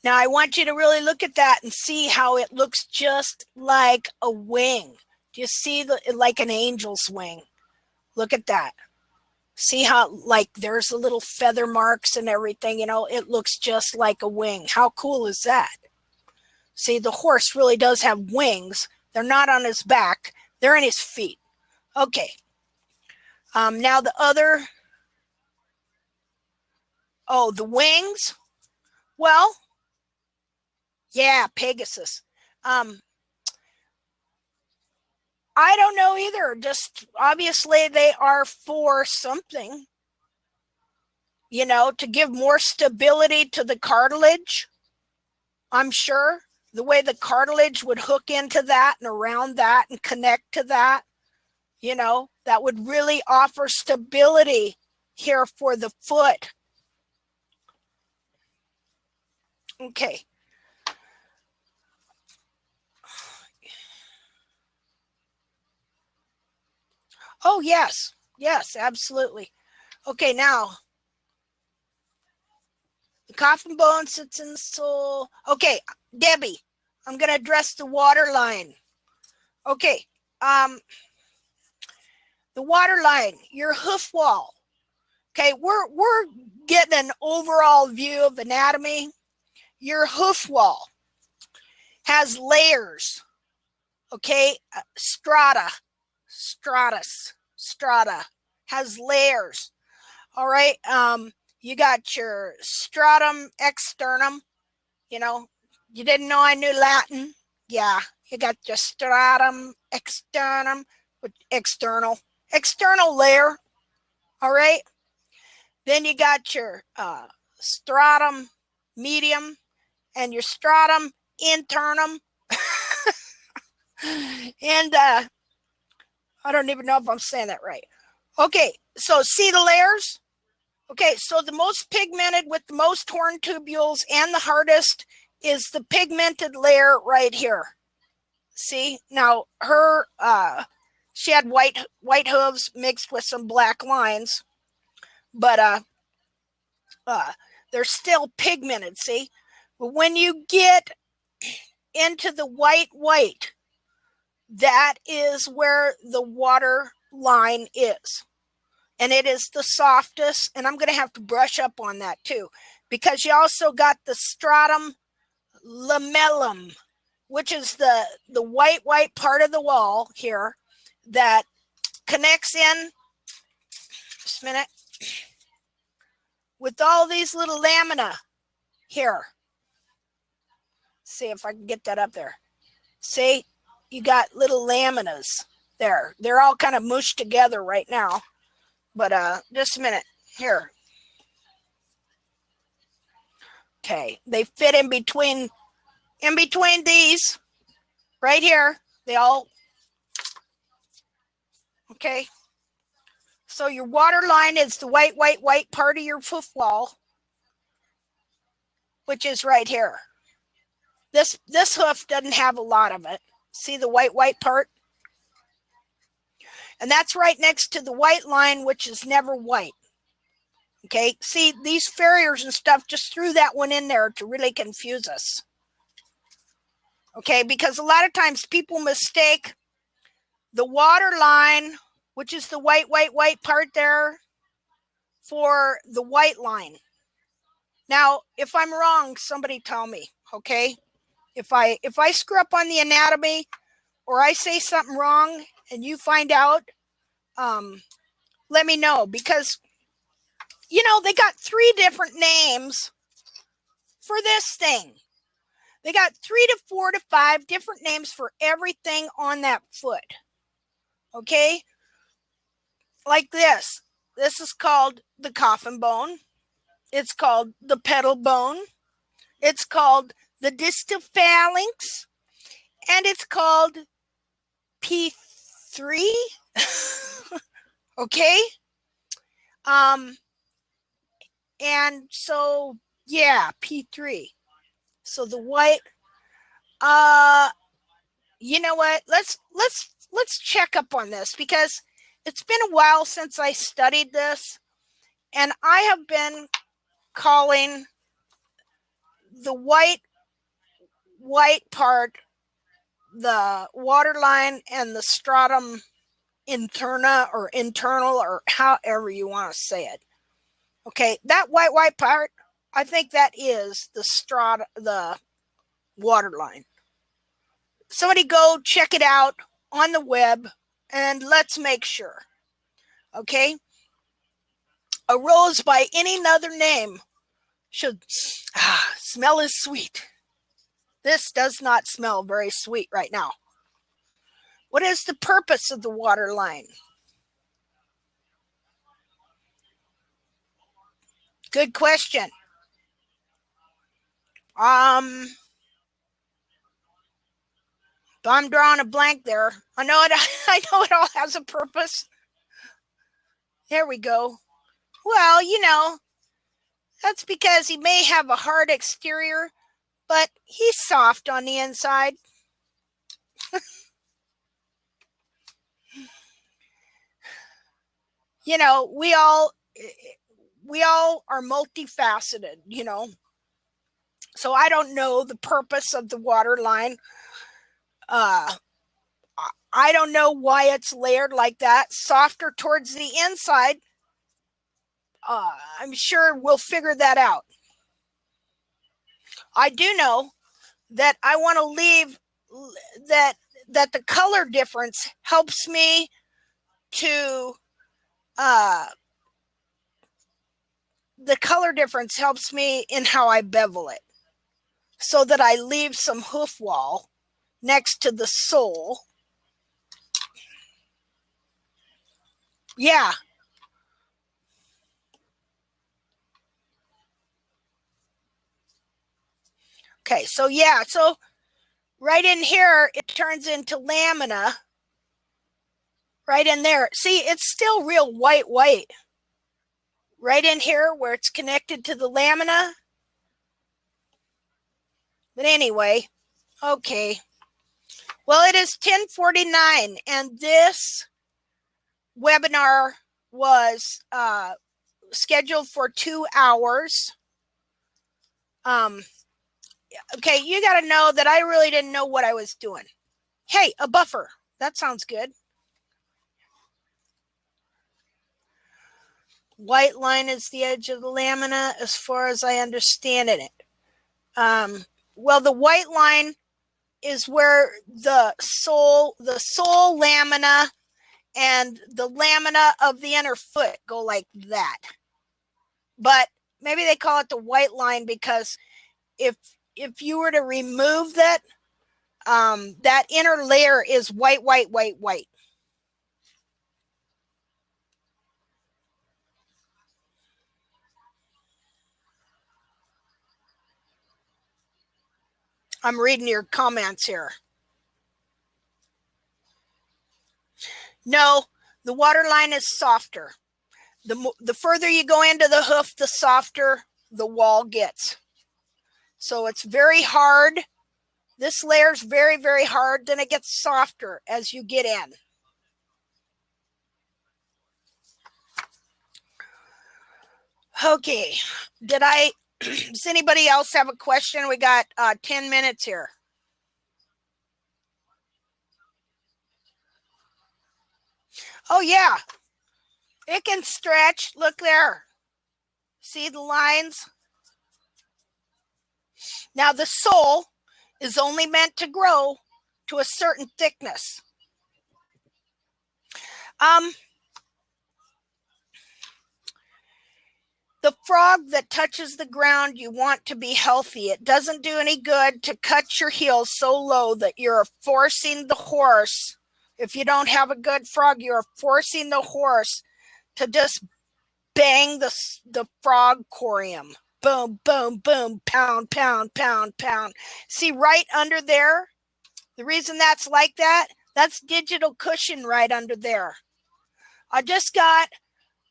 Now I want you to really look at that and see how it looks just like a wing. Do you see like an angel's wing? Look at that. See how like there's the little feather marks and everything, you know, it looks just like a wing. How cool is that? See, the horse really does have wings. They're not on his back. They're in his feet. Okay. Now the other, the wings. Well, yeah, Pegasus. I don't know either. Just obviously they are for something, you know, to give more stability to the cartilage. I'm sure the way the cartilage would hook into that and around that and connect to that, you know, that would really offer stability here for the foot. Okay. Oh, yes. Yes, absolutely. Okay, now the coffin bone sits in the sole. Okay, Debbie, I'm going to address the water line. Okay. the water line, your hoof wall. Okay, we're getting an overall view of anatomy. Your hoof wall has layers. Okay, strata has layers. All right, you got your stratum externum. You know, you didn't know I knew Latin. Yeah, you got your stratum externum, external layer. All right, then you got your stratum medium and your stratum internum. And I don't even know if I'm saying that right. Okay, so see the layers? Okay, so the most pigmented with the most horn tubules and the hardest is the pigmented layer right here. See, now her she had white hooves mixed with some black lines, but they're still pigmented. See, but when you get into the white, that is where the water line is. And it is the softest, and I'm going to have to brush up on that too, because you also got the stratum lamellum, which is the white part of the wall here that connects in, just a minute, with all these little lamina here. See if I can get that up there. See, you got little laminas there. They're all kind of mushed together right now. But just a minute here. Okay, they fit in between these right here. They all, okay. So your water line is the white part of your hoof wall, which is right here. This hoof doesn't have a lot of it. See the white part? And that's right next to the white line, which is never white. Okay, see, these farriers and stuff just threw that one in there to really confuse us. Okay, because a lot of times people mistake the water line, which is the white part there, for the white line. Now, if I'm wrong, somebody tell me, okay? If I screw up on the anatomy or I say something wrong and you find out, let me know, because you know they got 3 different names for this thing. They got 3 to 4 to 5 different names for everything on that foot. Okay? Like this. This is called the coffin bone. It's called the pedal bone. It's called the distal phalanx. And it's called P3. Okay? And so, yeah, P3. So the white, you know what? Let's check up on this, because it's been a while since I studied this, and I have been calling the white part the water line and the stratum interna or internal, or however you want to say it. Okay, that white part, I think that is the water line. Somebody go check it out on the web and let's make sure. Okay? A rose by any other name should smell as sweet. This does not smell very sweet right now. What is the purpose of the water line? Good question. I'm drawing a blank there. I know it all has a purpose. There we go. Well, you know, that's because he may have a hard exterior, but he's soft on the inside. You know, we all are multifaceted, you know. So I don't know the purpose of the water line. I don't know why it's layered like that. Softer towards the inside. I'm sure we'll figure that out. I do know that I want to leave that the color difference helps me to the color difference helps me in how I bevel it, so that I leave some hoof wall next to the sole. Yeah. Okay, so yeah, so right in here, it turns into lamina. Right in there. See, it's still real white. Right in here where it's connected to the lamina. But anyway, okay. Well, it is 10:49, and this webinar was scheduled for 2 hours. Okay, you got to know that I really didn't know what I was doing. Hey, a buffer. That sounds good. White line is the edge of the lamina, as far as I understand it. Well, the white line is where the sole lamina and the lamina of the inner foot go like that. But maybe they call it the white line because if you were to remove that, that inner layer is white. I'm reading your comments here. No, the water line is softer. The further you go into the hoof, the softer the wall gets. So it's very hard. This layer is very, very hard. Then it gets softer as you get in. Okay. Does anybody else have a question? We got 10 minutes here. Oh, yeah. It can stretch. Look there. See the lines? Now, the sole is only meant to grow to a certain thickness. The frog that touches the ground, you want to be healthy. It doesn't do any good to cut your heels so low that you're forcing the horse. If you don't have a good frog, you're forcing the horse to just bang the frog corium. Boom, boom, boom, pound, pound, pound, pound. See right under there? The reason that's like that, that's digital cushion right under there. I just got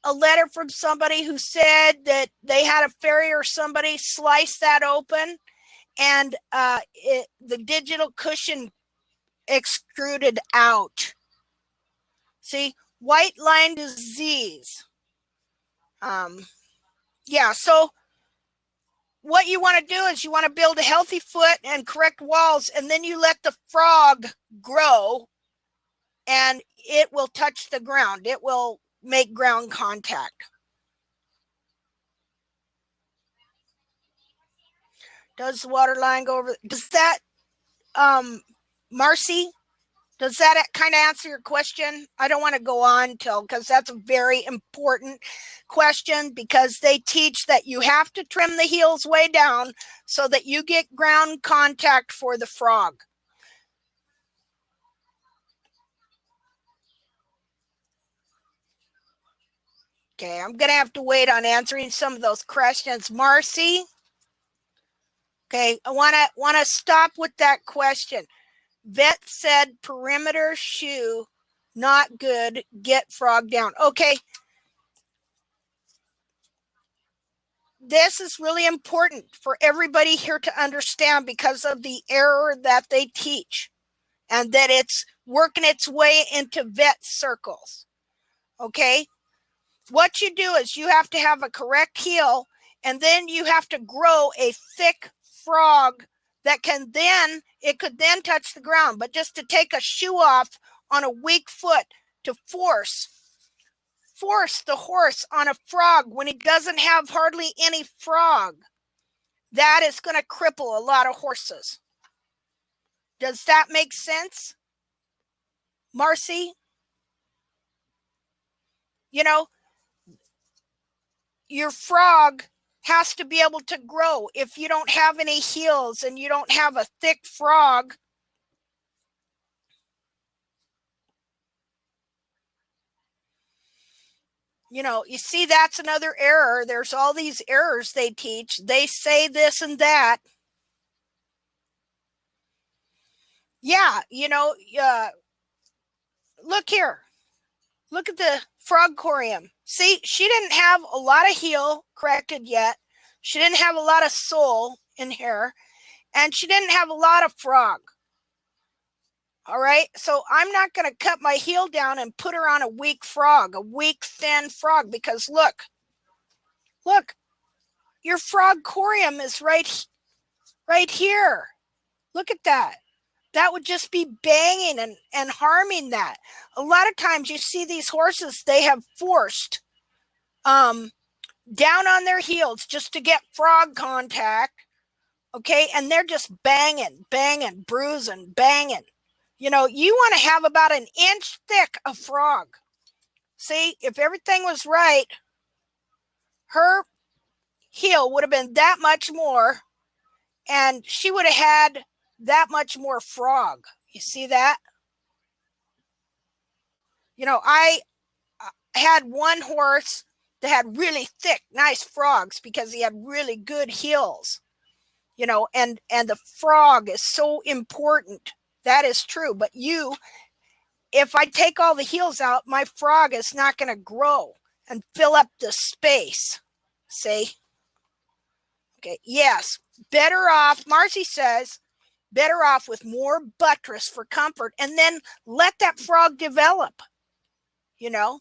a letter from somebody who said that they had a farrier or somebody slice that open, and the digital cushion extruded out. See, white line disease. Yeah, so what you want to do is you want to build a healthy foot and correct walls, and then you let the frog grow, and it will touch the ground. It will make ground contact. Does the water line go over? Does that, Marcy, does that kind of answer your question? I don't want to go on because that's a very important question, because they teach that you have to trim the heels way down so that you get ground contact for the frog. Okay, I'm going to have to wait on answering some of those questions. Marcy? Okay, I want to stop with that question. Vet said perimeter shoe, not good, get frog down. Okay. This is really important for everybody here to understand because of the error that they teach, and that it's working its way into vet circles. Okay. What you do is you have to have a correct heel, and then you have to grow a thick frog that can then, it could then touch the ground. But just to take a shoe off on a weak foot to force the horse on a frog when he doesn't have hardly any frog, that is going to cripple a lot of horses. Does that make sense, Marcy? You know, your frog has to be able to grow. If you don't have any heels and you don't have a thick frog, you know, you see, that's another error. There's all these errors they teach. They say this and that. Yeah, you know, look here. Look at the frog corium. See, she didn't have a lot of heel corrected yet. She didn't have a lot of sole in here. And she didn't have a lot of frog. All right, so I'm not going to cut my heel down and put her on a weak frog, a weak, thin frog, because look, your frog corium is right here. Look at that. That would just be banging and harming that. A lot of times you see these horses, they have forced down on their heels just to get frog contact, okay? And they're just banging, bruising, banging. You know, you want to have about an inch thick of frog. See, if everything was right, her heel would have been that much more, and she would have had that much more frog. You see that? You know, I had one horse that had really thick, nice frogs because he had really good heels. You know, and the frog is so important. That is true. But if I take all the heels out, my frog is not going to grow and fill up the space. See? Okay, yes, better off, Marcy says, better off with more buttress for comfort, and then let that frog develop, you know?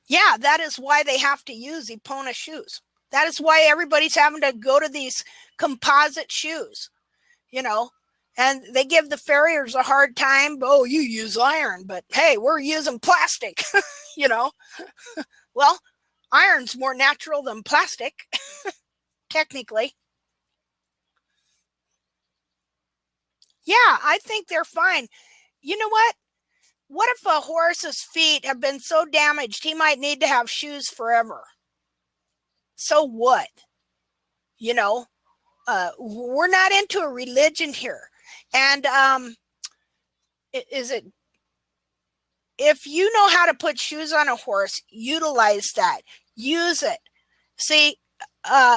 Yeah, that is why they have to use Epona shoes. That is why everybody's having to go to these composite shoes, you know, and they give the farriers a hard time. Oh, you use iron, but hey, we're using plastic, you know. Well, iron's more natural than plastic, technically. Yeah, I think they're fine. You know what? What if a horse's feet have been so damaged he might need to have shoes forever? So what? You know, we're not into a religion here. And is it, if you know how to put shoes on a horse, utilize that, use it. See,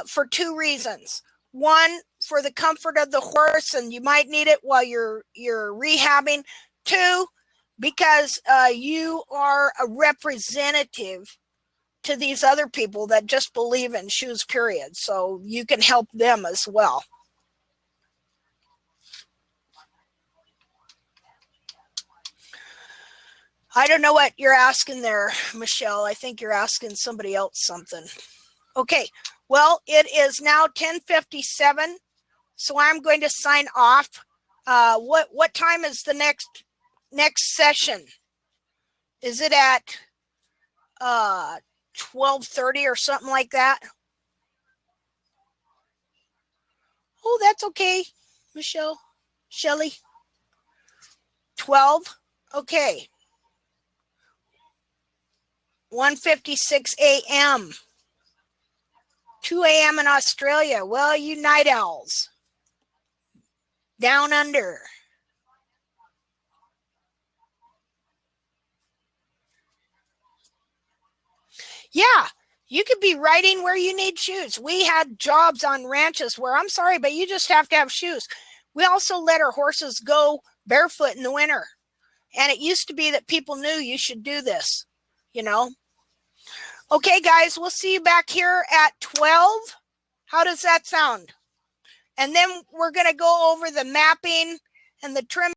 for two reasons. One, for the comfort of the horse, and you might need it while you're rehabbing. Two, because you are a representative to these other people that just believe in shoes, period. So you can help them as well. I don't know what you're asking there, Michelle. I think you're asking somebody else something. Okay, well, it is now 10:57, so I'm going to sign off. What time is the next session? Is it at 12:30 or something like that? Oh, that's okay, Michelle, Shelley. 12. Okay. 1:56 a.m. 2 a.m. in Australia. Well, you night owls. Down under. Yeah, you could be riding where you need shoes. We had jobs on ranches where, I'm sorry, but you just have to have shoes. We also let our horses go barefoot in the winter. And it used to be that people knew you should do this, you know. Okay, guys, we'll see you back here at 12. How does that sound? And then we're going to go over the mapping and the trim.